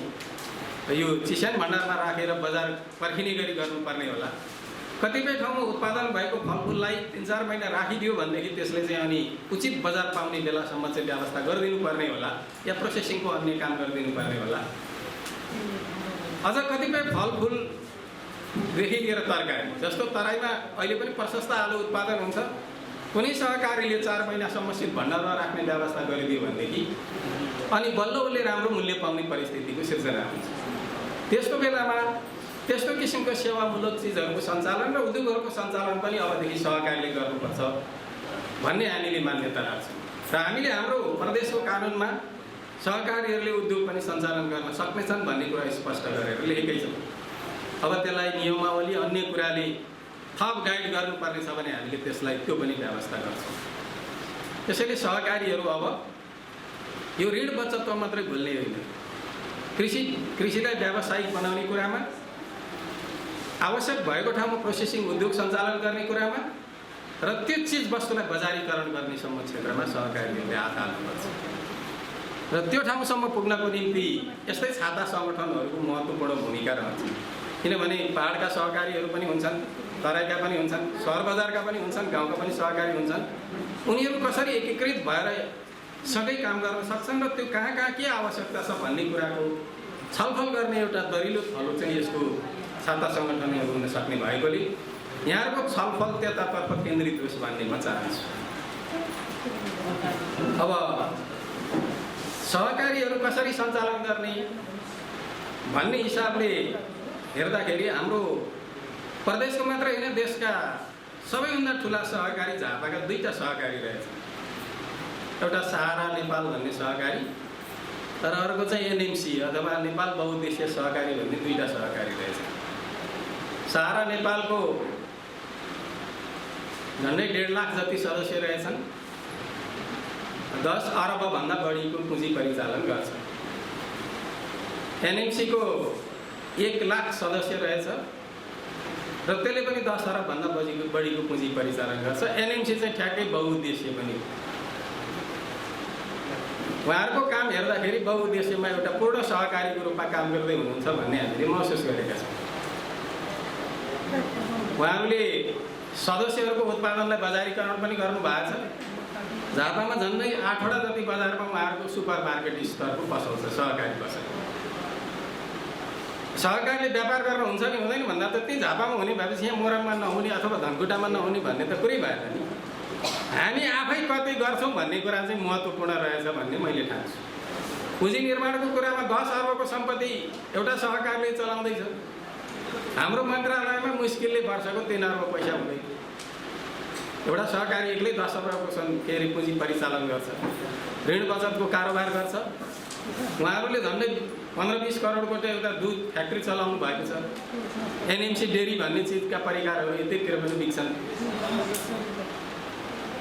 Speaker 7: यो चिस्यान भण्डारमा राखेर बजार पर्खिने गरी गर्नुपर्ने होला। कतिपय ठाउँमा उत्पादन भएको फलफुललाई 3-4 महिना राखिदियो भनेदेखि त्यसले चाहिँ अनि उचित बजार पाउने बेलासम्म चाहिँ व्यवस्था गरिदिनु पर्ने होला या प्रोसेसिङको अन्य काम गरिदिनु पर्ने होला। अझ कतिपय फलफुलदेखि लिएर तरकारी, जस्तो तराईमा अहिले पनि प्रशस्त आलु उत्पादन हुन्छ, कुनै सहकारीले 4 महिनासम्म शीत भण्डारमा राख्ने व्यवस्था गरिदियो भनेदेखि अनि बल्ल उसले राम्रो मूल्य पाउने परिस्थितिको सिर्जना हुन्छ। त्यस्तो बेलामा त्यस्तो किसिमको सेवामूलक चिजहरूको सञ्चालन र उद्योगहरूको सञ्चालन पनि अबदेखि सहकारीले गर्नुपर्छ भन्ने हामीले मान्यता राख्छौँ। र हामीले हाम्रो प्रदेशको कानुनमा सहकारीहरूले उद्योग पनि सञ्चालन गर्न सक्नेछन् भन्ने कुरा स्पष्ट गरेर लेखेकै छौँ। अब त्यसलाई नियमावली अन्य कुराले थप गाइड गर्नुपर्ने छ भने हामीले त्यसलाई त्यो पनि व्यवस्था गर्छौँ। त्यसैले सहकारीहरू अब यो ऋण बचतत्व मात्रै भुल्ने होइन, कृषिलाई व्यावसायिक बनाउने कुरामा, आवश्यक भएको ठाउँमा प्रोसेसिङ उद्योग सञ्चालन गर्ने कुरामा र त्यो चिज वस्तुलाई बजारीकरण गर्नेसम्म क्षेत्रमा सहकारीहरूले हात हाल्नुपर्छ। र त्यो ठाउँसम्म पुग्नको निम्ति यस्तै छाता सङ्गठनहरूको महत्त्वपूर्ण भूमिका रहन्छ। किनभने पहाडका सहकारीहरू पनि हुन्छन्, तराईका पनि हुन्छन्, सहर बजारका पनि हुन्छन्, गाउँका पनि सहकारी हुन्छन्। उनीहरू कसरी एकीकृत भएर सँगै काम गर्न सक्छन् र त्यो कहाँ के आवश्यकता छ भन्ने कुराको छलफल गर्ने एउटा दरिलो थलो चाहिँ यसको छाता सङ्गठनहरू हुन सक्ने भएकोले यहाँको छलफल त्यतातर्फ केन्द्रित होस् भन्ने म चाहन्छु। अब सहकारीहरू कसरी सञ्चालन गर्ने भन्ने हिसाबले हेर्दाखेरि हाम्रो प्रदेशको मात्र होइन, देशका सबैभन्दा ठुला सहकारी झापाका 2टा सहकारी रहेछ। एउटा सहारा नेपाल भन्ने सहकारी तर अर्को चाहिँ एनएमसी अथवा नेपाल बहुउद्देश्य सहकारी भन्ने 2टा सहकारी रहेछ। सहारा नेपालको झन्डै 1.5 लाख जति सदस्य रहेछन्। 10 अरबभन्दा बढीको पुँजी परिचालन गर्छ। एनएमसीको 1 लाख सदस्य रहेछ र त्यसले पनि 10 अरबभन्दा बढीको पुँजी परिचालन गर्छ। एनएमसी चाहिँ ठ्याक्कै बहुउद्देश्य पनि हो। उहाँहरूको काम हेर्दाखेरि बहुउद्देश्यमा एउटा पूर्ण सहकारीको रूपमा काम गर्दै हुनुहुन्छ भन्ने हामीले महसुस गरेका छौँ। उहाँहरूले सदस्यहरूको उत्पादनलाई बजारीकरण पनि गर्नुभएको छ। झापामा झन्डै 8वटा जति बजारमा उहाँहरूको सुपर मार्केट स्तरको पसल छ, सहकारी पसल। सहकारीले व्यापार गर्न हुन्छ कि हुँदैन भन्दा त त्यही झापामा हुने भएपछि यहाँ मोरङमा नहुने अथवा धनकुटामा नहुने भन्ने त कुरै भएन नि। हामी आफै कतै गर्छौँ भन्ने कुरा चाहिँ महत्त्वपूर्ण रहेछ भन्ने मैले ठान्छु। पुँजी निर्माणको कुरामा 10 अर्बको सम्पत्ति एउटा सहकारीले चलाउँदैछ। हाम्रो मन्त्रालयमा मुस्किलले वर्षको 3 अर्ब पैसा हुँदैन। एउटा सहकारी एक्लै 10 अर्बको पुँजी परिचालन गर्छ, ऋण बचतको कारोबार गर्छ। उहाँहरूले झन्डै 15-20 करोडको एउटा दुध फ्याक्ट्री चलाउनु भएको छ। एनएमसी डेरी भन्ने चिजका परिकारहरू यतैतिर पनि बिक्छन्।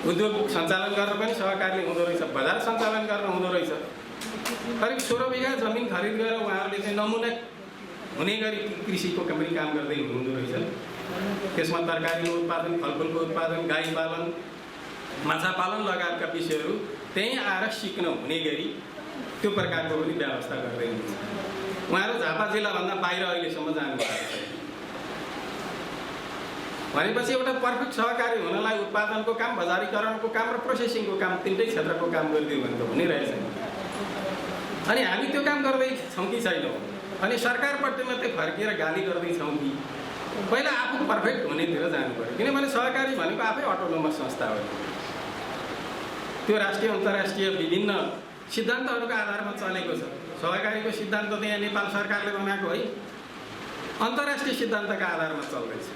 Speaker 7: उद्योग सञ्चालन गर्न पनि सहकारीले हुँदो रहेछ, बजार सञ्चालन गर्न हुँदो रहेछ। करिब 16 बिघा जमिन खरिद गरेर उहाँहरूले चाहिँ नमुना हुने गरी कृषिको पनि काम गर्दै हुनुहुँदो रहेछ। त्यसमा तरकारीको उत्पादन, फलफुलको उत्पादन, गाई पालन, माछा पालन लगायतका विषयहरू त्यहीँ आएर सिक्न हुने गरी त्यो प्रकारको पनि व्यवस्था गर्दै हुनुहुन्छ। उहाँहरू झापा जिल्लाभन्दा बाहिर अहिलेसम्म जानुभएको छ। भनेपछि एउटा पर्फेक्ट सहकारी हुनलाई उत्पादनको काम, बजारीकरणको काम र प्रोसेसिङको काम 3टै क्षेत्रको काम गरिदियो भने त हुने रहेछ। अनि हामी त्यो काम गर्दैछौँ कि छैनौँ? अनि सरकारपट्टि मात्रै फर्किएर गाली गर्दैछौँ कि पहिला आफू पर्फेक्ट हुनेतिर जानु पर्यो। किनभने सहकारी भनेको आफै अटोनोमस संस्था हो। त्यो राष्ट्रिय अन्तर्राष्ट्रिय विभिन्न सिद्धान्तहरूको आधारमा चलेको छ। सहकारीको सिद्धान्त त यहाँ नेपाल सरकारले बनाएको है, अन्तर्राष्ट्रिय सिद्धान्तका आधारमा चल्दैछ।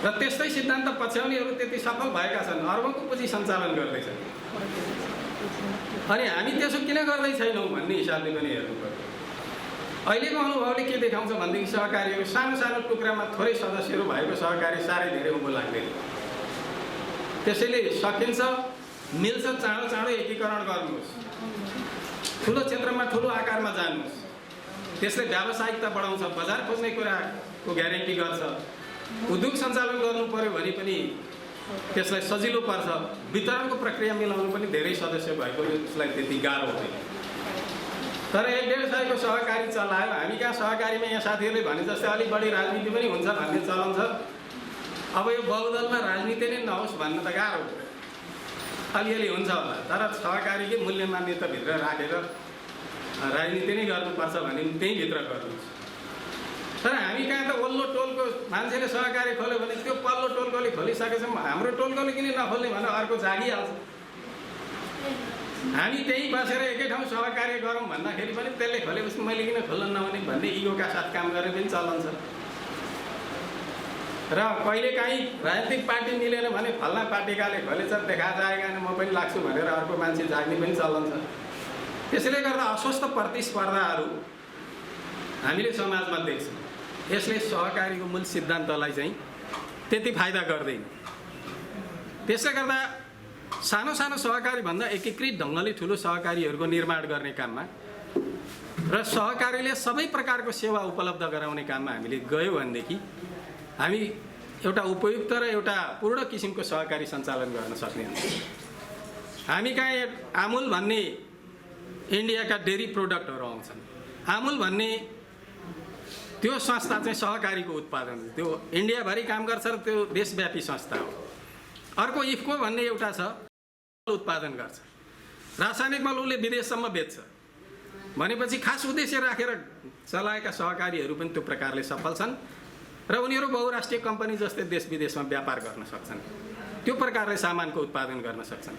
Speaker 7: र त्यस्तै सिद्धान्त पछ्याउनेहरू त्यति सफल भएका छन्, अर्बौंको पुँजी सञ्चालन गर्दैछन्। अनि हामी त्यसो किन गर्दै छैनौँ भन्ने हिसाबले पनि हेर्नु पर्यो। अहिलेको अनुभवले के देखाउँछ भनेदेखि सहकारीहरू सानो सानो टुक्रामा थोरै सदस्यहरू भएको सहकारी साह्रै धेरै उँभो लाग्दैन। त्यसैले सकिन्छ, मिल्छ, चाँडो चाँडो एकीकरण गर्नुहोस्, ठुलो क्षेत्रमा ठुलो आकारमा जानुहोस्। त्यसले व्यावसायिकता बढाउँछ, बजार खोज्ने कुराको ग्यारेन्टी गर्छ। उद्योग सञ्चालन गर्नु पर्यो भने पनि त्यसलाई सजिलो पर्छ। वितरणको प्रक्रिया मिलाउनु पनि धेरै सदस्य भएको यसलाई त्यति गाह्रो हुँदैन। तर 1.5 सयको सहकारी चलायो। हामी कहाँ सहकारीमा यहाँ साथीहरूले भने जस्तै अलिक बढी राजनीति पनि हुन्छ भन्ने चलन छ। अब यो बहुदलमा राजनीति नै नहोस् भन्न त गाह्रो हो। अलिअलि हुन्छ होला, तर सहकारीकै मूल्य मान्यताभित्र राखेर राजनीति नै गर्नुपर्छ भने त्यहीँभित्र गर्नुहोस्। तर हामी कहाँ त वल्लो टोलको मान्छेले सहकारी खोल्यो भने त्यो पल्लो टोलकोले खोलिसकेपछि हाम्रो टोलकोले किन नखोल्ने भनेर अर्को जागिहाल्छ। हामी त्यहीँ बसेर एकै ठाउँ सहकार्य गरौँ भन्दाखेरि पनि त्यसले खोलेपछि मैले किन खोल्न नहुने भन्ने इगोका साथ काम गरेर पनि चलन छ। र कहिलेकाहीँ राजनीतिक पार्टी मिलेन भने फल्ना पार्टीकाले खोलेछ, देखा जाएगा म पनि लाग्छु भनेर अर्को मान्छे जाग्ने पनि चलन छ। त्यसैले गर्दा अस्वस्थ प्रतिस्पर्धाहरू हामीले समाजमा देख्छौँ। यसले सहकारीको मूल सिद्धान्तलाई चाहिँ त्यति फाइदा गर्दैन। त्यसले गर्दा सानो सानो सहकारीभन्दा एकीकृत ढङ्गले ठुलो सहकारीहरूको निर्माण गर्ने काममा र सहकारीले सबै प्रकारको सेवा उपलब्ध गराउने काममा हामीले गयौँ भनेदेखि हामी एउटा उपयुक्त र एउटा पूर्ण किसिमको सहकारी सञ्चालन गर्न सक्ने हुन्छ। हामी कहाँ आमुल भन्ने इन्डियाका डेरी प्रोडक्टहरू आउँछन्। आमुल भन्ने त्यो संस्था चाहिँ सहकारीको उत्पादन, त्यो इन्डियाभरि काम गर्छ र त्यो देशव्यापी संस्था हो। अर्को इफ्को भन्ने एउटा छ, उत्पादन गर्छ, रासायनिक मल उसले विदेशसम्म बेच्छ। भनेपछि खास उद्देश्य राखेर चलाएका सहकारीहरू पनि त्यो प्रकारले सफल छन् र उनीहरू बहुराष्ट्रिय कम्पनी जस्तै देश विदेशमा व्यापार गर्न सक्छन्, त्यो प्रकारले सामानको उत्पादन गर्न सक्छन्।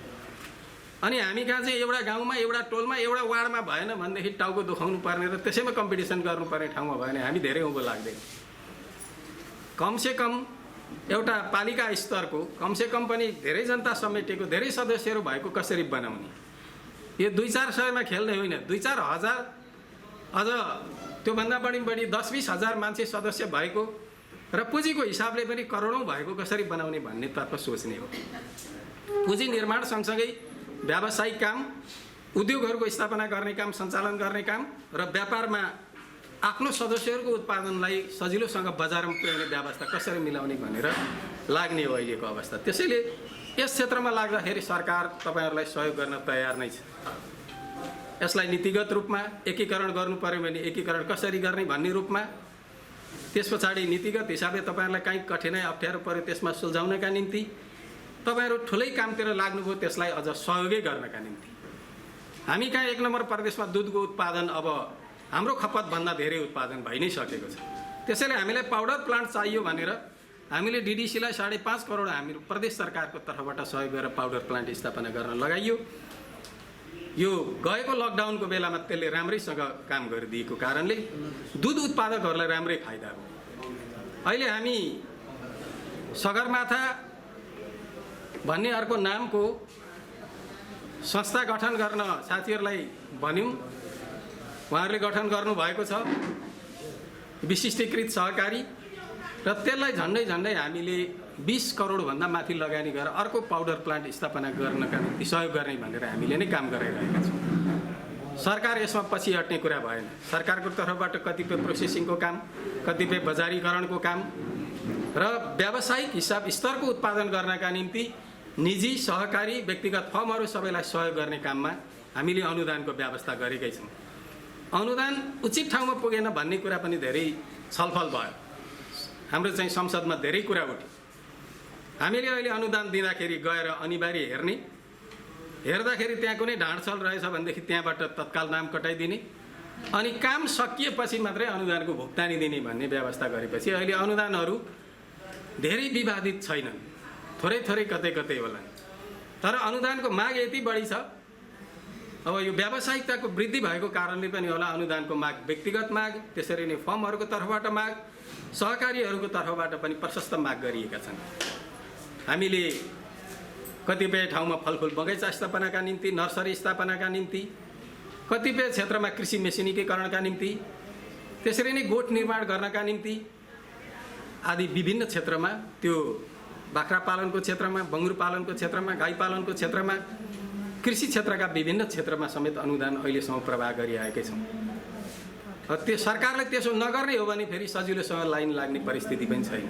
Speaker 7: अनि हामी कहाँ चाहिँ एउटा गाउँमा, एउटा टोलमा, एउटा वार्डमा भएन भनेदेखि टाउको दुखाउनु पर्ने र त्यसैमा कम्पिटिसन गर्नुपर्ने ठाउँमा भयो भने हामी धेरै उँभो लाग्दैन। कमसेकम एउटा पालिका स्तरको कमसेकम पनि धेरै जनता समेटेको धेरै सदस्यहरू भएको कसरी बनाउने? यो 2-4 सयमा खेल्ने होइन, 2-4 हजार अझ त्योभन्दा बढी 10-20 हजार मान्छे सदस्य भएको र पुँजीको हिसाबले पनि करोडौँ भएको कसरी बनाउने भन्नेतर्फ सोच्ने हो। पुँजी निर्माण सँगसँगै व्यावसायिक काम, उद्योगहरूको स्थापना गर्ने काम, सञ्चालन गर्ने काम र व्यापारमा आफ्नो सदस्यहरूको उत्पादनलाई सजिलोसँग बजारमा पुर्याउने व्यवस्था कसरी मिलाउने भनेर लाग्ने हो अहिलेको अवस्था। त्यसैले यस क्षेत्रमा लाग्दाखेरि सरकार तपाईँहरूलाई सहयोग गर्न तयार नै छ। यसलाई नीतिगत रूपमा एकीकरण गर्नु पर्यो भने एकीकरण कसरी गर्ने भन्ने रूपमा, त्यस पछाडि नीतिगत हिसाबले तपाईँहरूलाई काहीँ कठिनाइ अप्ठ्यारो पर्यो त्यसमा सुल्झाउनका निम्ति तपाईँहरू ठुलै कामतिर लाग्नुभयो, त्यसलाई अझ सहयोगै गर्नका निम्ति। हामी कहाँ 1 नम्बर प्रदेशमा दुधको उत्पादन अब हाम्रो खपतभन्दा धेरै उत्पादन भइ नै सकेको छ। त्यसैले हामीलाई पाउडर प्लान्ट चाहियो भनेर हामीले डिडिसीलाई 5.5 करोड हाम्रो प्रदेश सरकारको तर्फबाट सहयोग गरेर पाउडर प्लान्ट स्थापना गर्न लगाइयो। यो गएको लकडाउनको बेलामा त्यसले राम्रैसँग काम गरिदिएको कारणले दुध उत्पादकहरूलाई राम्रै फाइदा हो। अहिले हामी सगरमाथा भन्ने अर्को नामको संस्था गठन गर्न साथीहरूलाई भन्यौँ। उहाँहरूले गठन गर्नुभएको छ विशिष्टीकृत सहकारी, र त्यसलाई झन्डै हामीले 20 करोडभन्दा माथि लगानी गरेर अर्को पाउडर प्लान्ट स्थापना गर्नका निम्ति सहयोग गर्ने भनेर हामीले नै काम गरिरहेका छौँ। सरकार यसमा पछि हट्ने कुरा भएन। सरकारको तर्फबाट कतिपय प्रोसेसिङको काम, कतिपय बजारीकरणको काम र व्यावसायिक हिसाब स्तरको उत्पादन गर्नका निम्ति निजी, सहकारी, व्यक्तिगत फर्महरू सबैलाई सहयोग गर्ने काममा हामीले अनुदानको व्यवस्था गरेकै छौँ। अनुदान उचित ठाउँमा पुगेन भन्ने कुरा पनि धेरै छलफल भयो। हाम्रो चाहिँ संसदमा धेरै कुरा उठ्यो। हामीले अहिले अनुदान दिँदाखेरि गएर अनिवार्य हेर्दाखेरि त्यहाँ कुनै ढाँडछल रहेछ भनेदेखि त्यहाँबाट तत्काल नाम कटाइदिने अनि काम सकिएपछि मात्रै अनुदानको भुक्तानी दिने भन्ने व्यवस्था गरेपछि अहिले अनुदानहरू धेरै विवादित छैनन्, थोरै कतै होला। तर अनुदानको माग यति बढी छ, अब यो व्यावसायिकताको वृद्धि भएको कारणले पनि होला अनुदानको माग, व्यक्तिगत माग, त्यसरी नै फर्महरूको तर्फबाट माग, सहकारीहरूको तर्फबाट पनि प्रशस्त माग गरिएका छन्। हामीले कतिपय ठाउँमा फलफुल बगैँचा स्थापनाका निम्ति, नर्सरी स्थापनाका निम्ति, कतिपय क्षेत्रमा कृषि मेसिनीकरणका निम्ति, त्यसरी नै गोठ निर्माण गर्नका निम्ति आदि विभिन्न क्षेत्रमा, त्यो बाख्रा पालनको क्षेत्रमा, बङ्गुर पालनको क्षेत्रमा, गाई पालनको क्षेत्रमा, कृषि क्षेत्रका विभिन्न क्षेत्रमा समेत अनुदान अहिलेसम्म प्रवाह गरिआएकै छौँ। त्यो सरकारले त्यसो नगर्ने हो भने फेरि सजिलोसँग लाइन लाग्ने परिस्थिति पनि छैन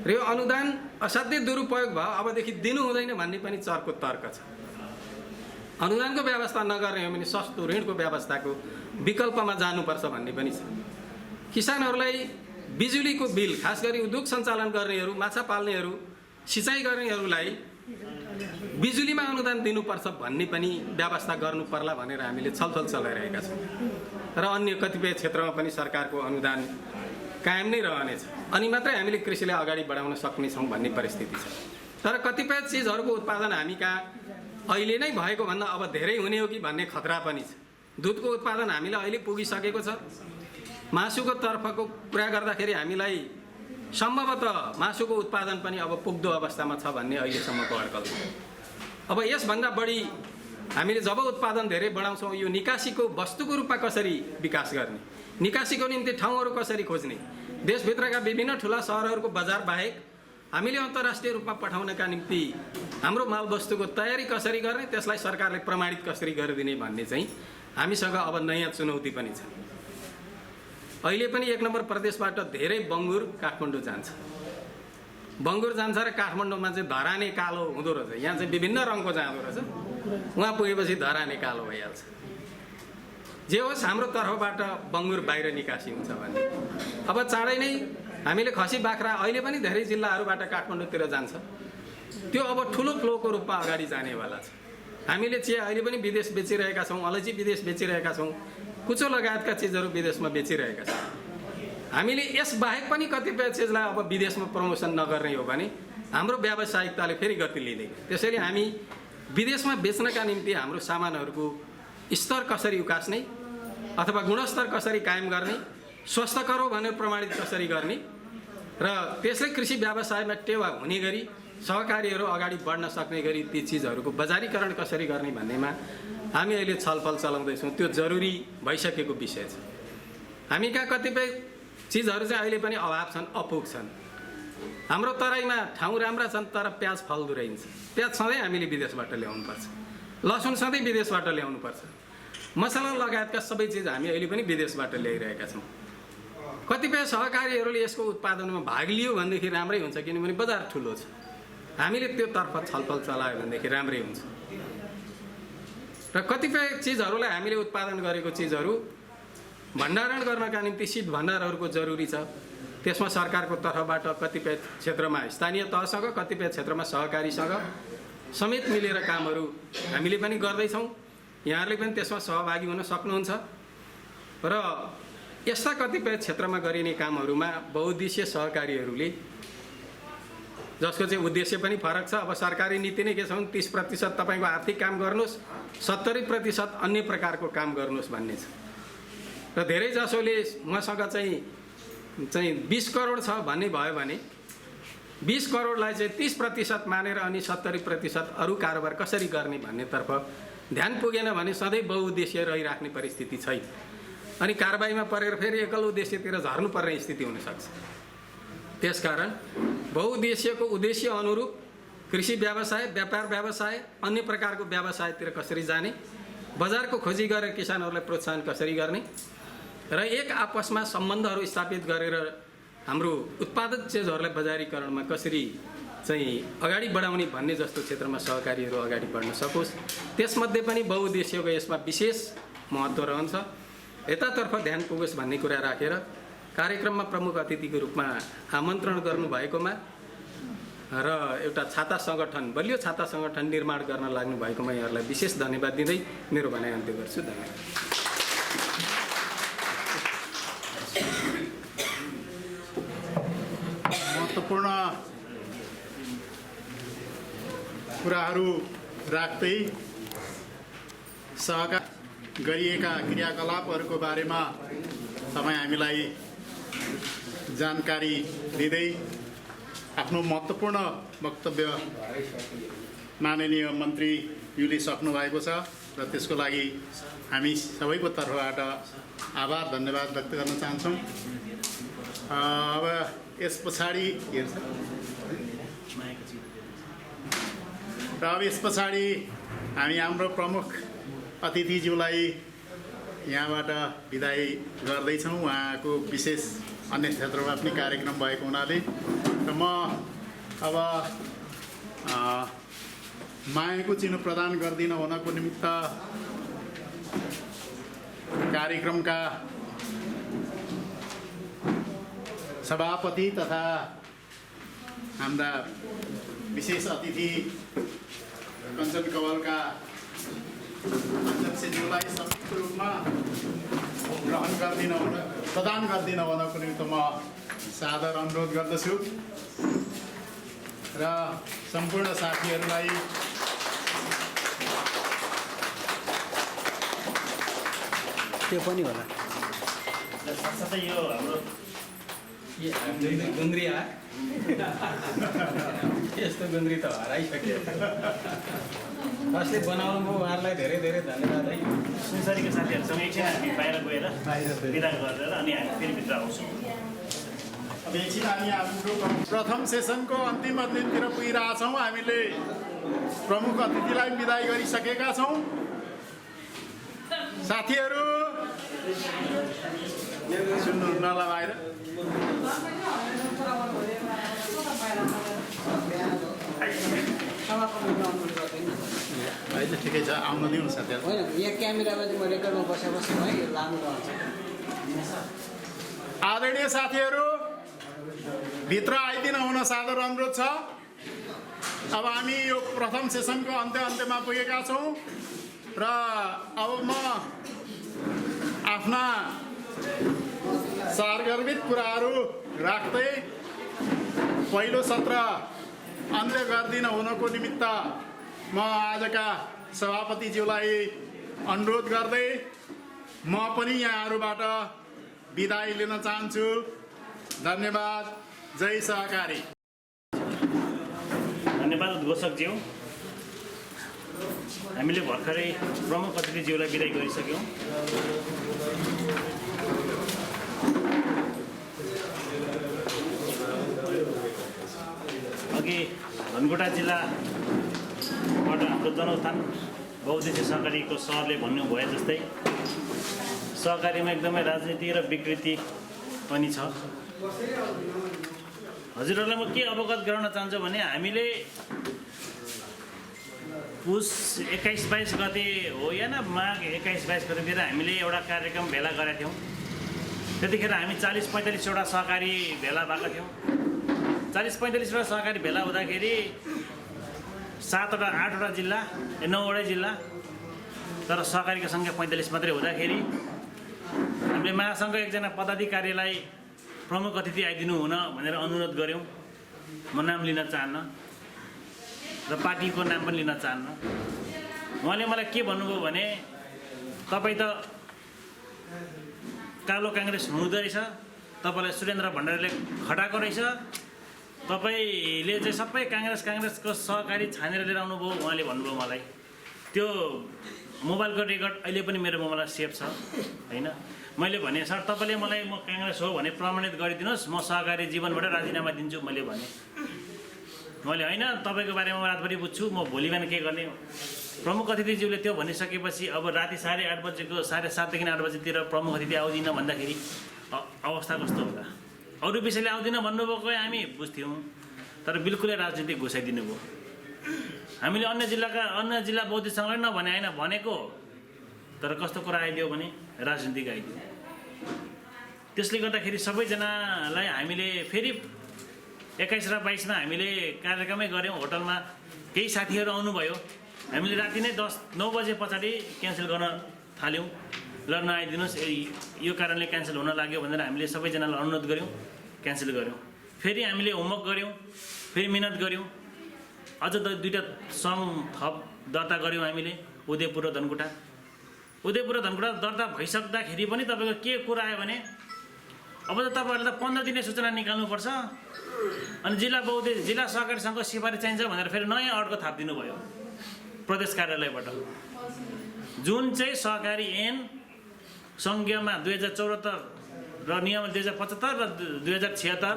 Speaker 7: र यो अनुदान असाध्यै दुरुपयोग भयो, अबदेखि दिनु हुँदैन भन्ने पनि चर्को तर्क छ। अनुदानको व्यवस्था नगर्ने हो भने सस्तो ऋणको व्यवस्थाको विकल्पमा जानुपर्छ भन्ने पनि छ। किसानहरूलाई बिजुलीको बिल, खास गरी उद्योग सञ्चालन गर्नेहरू, माछा पाल्नेहरू, सिँचाइ गर्नेहरूलाई बिजुलीमा अनुदान दिनुपर्छ भन्ने पनि व्यवस्था गर्नु पर्ला भनेर हामीले छलफल चलाइरहेका छौँ र अन्य कतिपय क्षेत्रमा पनि सरकारको अनुदान कायम नै रहनेछ। अनि मात्रै हामीले कृषिलाई अगाडि बढाउन सक्नेछौँ भन्ने परिस्थिति छ। तर कतिपय चिजहरूको उत्पादन हामी कहाँ अहिले नै भएको भन्दा अब धेरै हुने हो कि भन्ने खतरा पनि छ। दुधको उत्पादन हामीलाई अहिले पुगिसकेको छ। मासुको तर्फको कुरा गर्दाखेरि हामीलाई सम्भवतः मासुको उत्पादन पनि अब पुग्दो अवस्थामा छ भन्ने अहिलेसम्मको अड्कल छ। अब यसभन्दा बढी हामीले जब उत्पादन धेरै बढाउँछौँ, यो निकासीको वस्तुको रूपमा कसरी विकास गर्ने, निकासीको निम्ति ठाउँहरू कसरी खोज्ने, देशभित्रका विभिन्न ठुला सहरहरूको बजार बाहेक हामीले अन्तर्राष्ट्रिय रूपमा पठाउनका निम्ति हाम्रो मालवस्तुको तयारी कसरी गर्ने, त्यसलाई सरकारले प्रमाणित कसरी गरिदिने भन्ने चाहिँ हामीसँग अब नयाँ चुनौती पनि छ। अहिले पनि 1 नम्बर प्रदेशबाट धेरै बङ्गुर काठमाडौँ जान्छ। बङ्गुर जान्छ र काठमाडौँमा चाहिँ धराने कालो हुँदो रहेछ। यहाँ चाहिँ विभिन्न रङको जाँदो रहेछ, उहाँ पुगेपछि धराने कालो भइहाल्छ। जे होस्, हाम्रो तर्फबाट बङ्गुर बाहिर निकासी हुन्छ भने अब चाँडै नै हामीले खसी बाख्रा अहिले पनि धेरै जिल्लाहरूबाट काठमाडौँतिर जान्छ। त्यो अब ठुलो फ्लोको रूपमा अगाडि जानेवाला छ। हामीले चिया अहिले पनि विदेश बेचिरहेका छौँ, अलैँची विदेश बेचिरहेका छौँ, कुचो लगायतका चिजहरू विदेशमा बेचिरहेका छौँ। हामीले यसबाहेक पनि कतिपय चिजलाई अब विदेशमा प्रमोसन नगर्ने हो भने हाम्रो व्यावसायिकताले फेरि गति लिँदैन। त्यसैले हामी विदेशमा बेच्नका निम्ति हाम्रो सामानहरूको स्तर कसरी उकास्ने अथवा गुणस्तर कसरी कायम गर्ने, स्वस्थकर हो भनेर प्रमाणित कसरी गर्ने र त्यसले कृषि व्यवसायमा टेवा हुने गरी सहकारीहरू अगाडि बढ्न सक्ने गरी ती चिजहरूको बजारीकरण कसरी गर्ने भन्नेमा हामी अहिले छलफल चलाउँदैछौँ। त्यो जरुरी भइसकेको विषय छ। हामी कहाँ कतिपय चिजहरू चाहिँ अहिले पनि अभाव छन्, अपुग छन्। हाम्रो तराईमा ठाउँ राम्रा छन् तर प्याज फल्दो रहन्छ। प्याज सधैँ हामीले विदेशबाट ल्याउनुपर्छ, लसुन सधैँ विदेशबाट ल्याउनुपर्छ, मसला लगायतका सबै चिज हामी अहिले पनि विदेशबाट ल्याइरहेका छौँ। कतिपय सहकारीहरूले यसको उत्पादनमा भाग लियो भनेदेखि राम्रै हुन्छ, किनभने बजार ठुलो छ। हामीले त्यो तर्फ छलफल चलायो भनेदेखि राम्रै हुन्छ। र कतिपय चिजहरूलाई हामीले उत्पादन गरेको चिजहरू भण्डारण गर्नका निम्ति शीत भण्डारहरूको जरुरी छ। त्यसमा सरकारको तर्फबाट कतिपय क्षेत्रमा स्थानीय तहसँग, कतिपय क्षेत्रमा सहकारीसँग समेत मिलेर कामहरू हामीले पनि गर्दैछौँ। यहाँहरूले पनि त्यसमा सहभागी हुन सक्नुहुन्छ। र यस्ता कतिपय क्षेत्रमा गरिने कामहरूमा बहुउद्देश्य सहकारीहरूले, जसको चाहिँ उद्देश्य पनि फरक छ। अब सरकारी नीति नै के छ भने 30% तपाईँको आर्थिक काम गर्नुहोस्, 70% अन्य प्रकारको काम गर्नुहोस् भन्ने छ। र धेरै जसोले मसँग चाहिँ 20 करोड छ भन्ने भयो भने 20 करोडलाई चाहिँ 30% मानेर अनि 70% अरू कारोबार कसरी गर्ने भन्नेतर्फ ध्यान पुगेन भने सधैँ बहुउद्देश्य रहिराख्ने परिस्थिति छैन। अनि कारबाहीमा परेर फेरि एकल उद्देश्यतिर झर्नुपर्ने स्थिति हुनसक्छ। त्यसकारण बहुउद्देश्यको उद्देश्य अनुरूप कृषि व्यवसाय, व्यापार व्यवसाय, अन्य प्रकारको व्यवसायतिर कसरी जाने, बजारको खोजी गरेर किसानहरूलाई प्रोत्साहन कसरी गर्ने र एक आपसमा सम्बन्धहरू स्थापित गरेर हाम्रो उत्पादित चिजहरूलाई बजारीकरणमा कसरी चाहिँ अगाडि बढाउने भन्ने जस्तो क्षेत्रमा सहकारीहरू अगाडि बढ्न सकोस्। त्यसमध्ये पनि बहुउद्देश्यको यसमा विशेष महत्त्व रहन्छ। यतातर्फ ध्यान पुगोस् भन्ने कुरा राखेर कार्यक्रममा प्रमुख अतिथिको रूपमा आमन्त्रण गर्नुभएकोमा र एउटा छाता सङ्गठन, बलियो छाता सङ्गठन निर्माण गर्न लाग्नु भएकोमा यहाँहरूलाई विशेष धन्यवाद दिँदै मेरो भनाइ अन्त्य गर्छु। धन्यवाद।
Speaker 1: महत्त्वपूर्ण कुराहरू राख्दै सहकार गरिएका क्रियाकलापहरूको बारेमा तपाईँ हामीलाई जानकारी दिँदै आफ्नो महत्त्वपूर्ण वक्तव्य माननीय मन्त्रीज्यूले सक्नुभएको छ र त्यसको लागि हामी सबैको तर्फबाट आभार धन्यवाद व्यक्त गर्न चाहन्छौँ। अब यस पछाडि हामी हाम्रो प्रमुख अतिथिज्यूलाई यहाँबाट बिदाई गर्दैछौँ। उहाँको विशेष अन्य क्षेत्रमा पनि कार्यक्रम भएको हुनाले र म अब मायाको चिनो प्रदान गर्दिन हुनको निमित्त कार्यक्रमका सभापति तथा हाम्रा विशेष अतिथि कञ्चन कवलका अध्यक्षज्यूलाई संयुक्त रूपमा प्रदान गर्दिन हुनको निमित्त म सादर अनुरोध गर्दछु र सम्पूर्ण साथीहरूलाई
Speaker 2: त्यो पनि होला।
Speaker 3: साथसाथै यो हाम्रो
Speaker 7: गुन्द्री यस्तो गुन्द्री त हराइसक्यो। कसले बनाउनु भयो उहाँहरूलाई धेरै धेरै धन्यवाद है।
Speaker 3: सुनसरीका साथीहरूसँग एकछिन हामी बाहिर गएर बिदा गरेर अनि हामी फेरि भित्र आउँछौँ।
Speaker 1: अब एकछिन हामी हाम्रो प्रथम सेसनको अन्तिम दिनतिर पुगिरहेछौँ। हामीले प्रमुख अतिथिलाई बिदाई गरिसकेका छौँ। साथीहरू सुन्नु नला बाहिर अहिले ठिकै छ, आउन दिउँ साथीहरू।
Speaker 2: होइन, यहाँ क्यामेरामा चाहिँ म रेकर्डमा बसेँ है, यो लामो रहन्छ।
Speaker 1: आदरणीय साथीहरू, भित्र आइदिन हुन सादर अनुरोध छ। अब हामी यो प्रथम सेसनको अन्त्यमा पुगेका छौँ र अब म आफ्ना सारगर्भित कुराहरू राख्दै पहिलो सत्र अन्त्य गर्दिन हुनको निमित्त म आजका सभापतिज्यूलाई अनुरोध गर्दै म पनि यहाँहरूबाट बिदाई लिन चाहन्छु। धन्यवाद, जय सहकारी।
Speaker 3: धन्यवाद उद्घोषकज्यू। हामीले भर्खरै प्रमुख अतिथिज्यूलाई बिदाई गरिसक्यौँ। अघि धनकुटा जिल्लाबाट हाम्रो जनउत्थान बहुउद्देश्य सहकारीको सरले भन्नुभयो जस्तै सहकारीमा एकदमै राजनीति र विकृति पनि छ। हजुरहरूलाई म के अवगत गराउन चाहन्छु भने हामीले पुस 21-22 गते हो या न माघ 21-22 गतेतिर हामीले एउटा कार्यक्रम भेला गरेका थियौँ। त्यतिखेर हामी 40-45 वटा सहकारी भेला भएका थियौँ। 40-45 वटा सहकारी भेला हुँदाखेरि 7-8 जिल्ला 9 जिल्ला, तर सहकारीको सङ्ख्या 45 मात्रै हुँदाखेरि हामीले महासङ्घको एकजना पदाधिकारीलाई प्रमुख अतिथि आइदिनु हुन भनेर अनुरोध गऱ्यौँ। म नाम लिन चाहन्न र पार्टीको नाम पनि लिन चाहन्न। उहाँले मलाई के भन्नुभयो भने तपाईँ त कालो काङ्ग्रेस हुनुहुँदो रहेछ, तपाईँलाई सुरेन्द्र भण्डारीले खटाएको रहेछ, तपाईँले चाहिँ सबै काङ्ग्रेसको सहकारी छानेर लिएर आउनुभयो उहाँले भन्नुभयो मलाई। त्यो मोबाइलको रेकर्ड अहिले पनि मेरो मोबाइलमा सेभ छ होइन। मैले भने सर तपाईँले मलाई म काङ्ग्रेस हो भने प्रमाणित गरिदिनुहोस्, म सहकारी जीवनबाट राजीनामा दिन्छु मैले भने। मैले होइन तपाईँको बारेमा रातभरि बुझ्छु, म भोलि बिहान के गर्ने। प्रमुख अतिथिज्यूले त्यो भनिसकेपछि अब राति 8:30 बजेको 7:30 देखि 8 बजीतिर प्रमुख अतिथि आउँदिन भन्दाखेरि अवस्था कस्तो होला। अरू विषयले आउँदिन भन्नुभएको हामी बुझ्थ्यौँ, तर बिल्कुलै राजनीति घुसाइदिनु भयो। हामीले अन्य जिल्ला बौद्धिकसँगलाई नभने होइन भनेको, तर कस्तो कुरा आइदियो भने राजनीतिक आइदियो। त्यसले गर्दाखेरि सबैजनालाई हामीले फेरि 21 र 22 हामीले कार्यक्रमै गऱ्यौँ। होटलमा केही साथीहरू आउनुभयो, हामीले राति नै 9 बजे पछाडि क्यान्सल गर्न थाल्यौँ। ल नआइदिनुहोस्, यो कारणले क्यान्सल हुन लाग्यो भनेर हामीले सबैजनालाई अनुरोध गऱ्यौँ, क्यान्सल गऱ्यौँ। फेरि हामीले होमवर्क गऱ्यौँ, फेरि मिहिनेत गऱ्यौँ। अझ 2टा सङ्घ थप दर्ता गऱ्यौँ हामीले, उदयपुर र धनकुटा। उदयपुर र धनकुटा दर्ता भइसक्दाखेरि पनि तपाईँको के कुरा आयो भने अब त तपाईँहरूले त 15 दिने सूचना निकाल्नुपर्छ, अनि जिल्ला सहकारी सङ्घको सिफारिस चाहिन्छ भनेर फेरि नयाँ अर्को थापिदिनु भयो प्रदेश कार्यालयबाट। जुन चाहिँ सहकारी ऐन सङ्घीयमा 2074 र नियम 2075 र 2076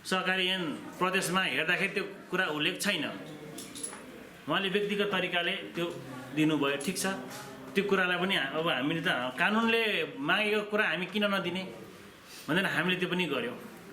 Speaker 3: सहकारी ऐन प्रदेशमा हेर्दाखेरि त्यो कुरा उल्लेख छैन। उहाँले व्यक्तिगत तरिकाले त्यो दिनुभयो, ठिक छ। त्यो कुरालाई पनि अब हामीले त कानुनले मागेको कुरा हामी किन नदिने भनेर हामीले त्यो पनि गऱ्यौँ।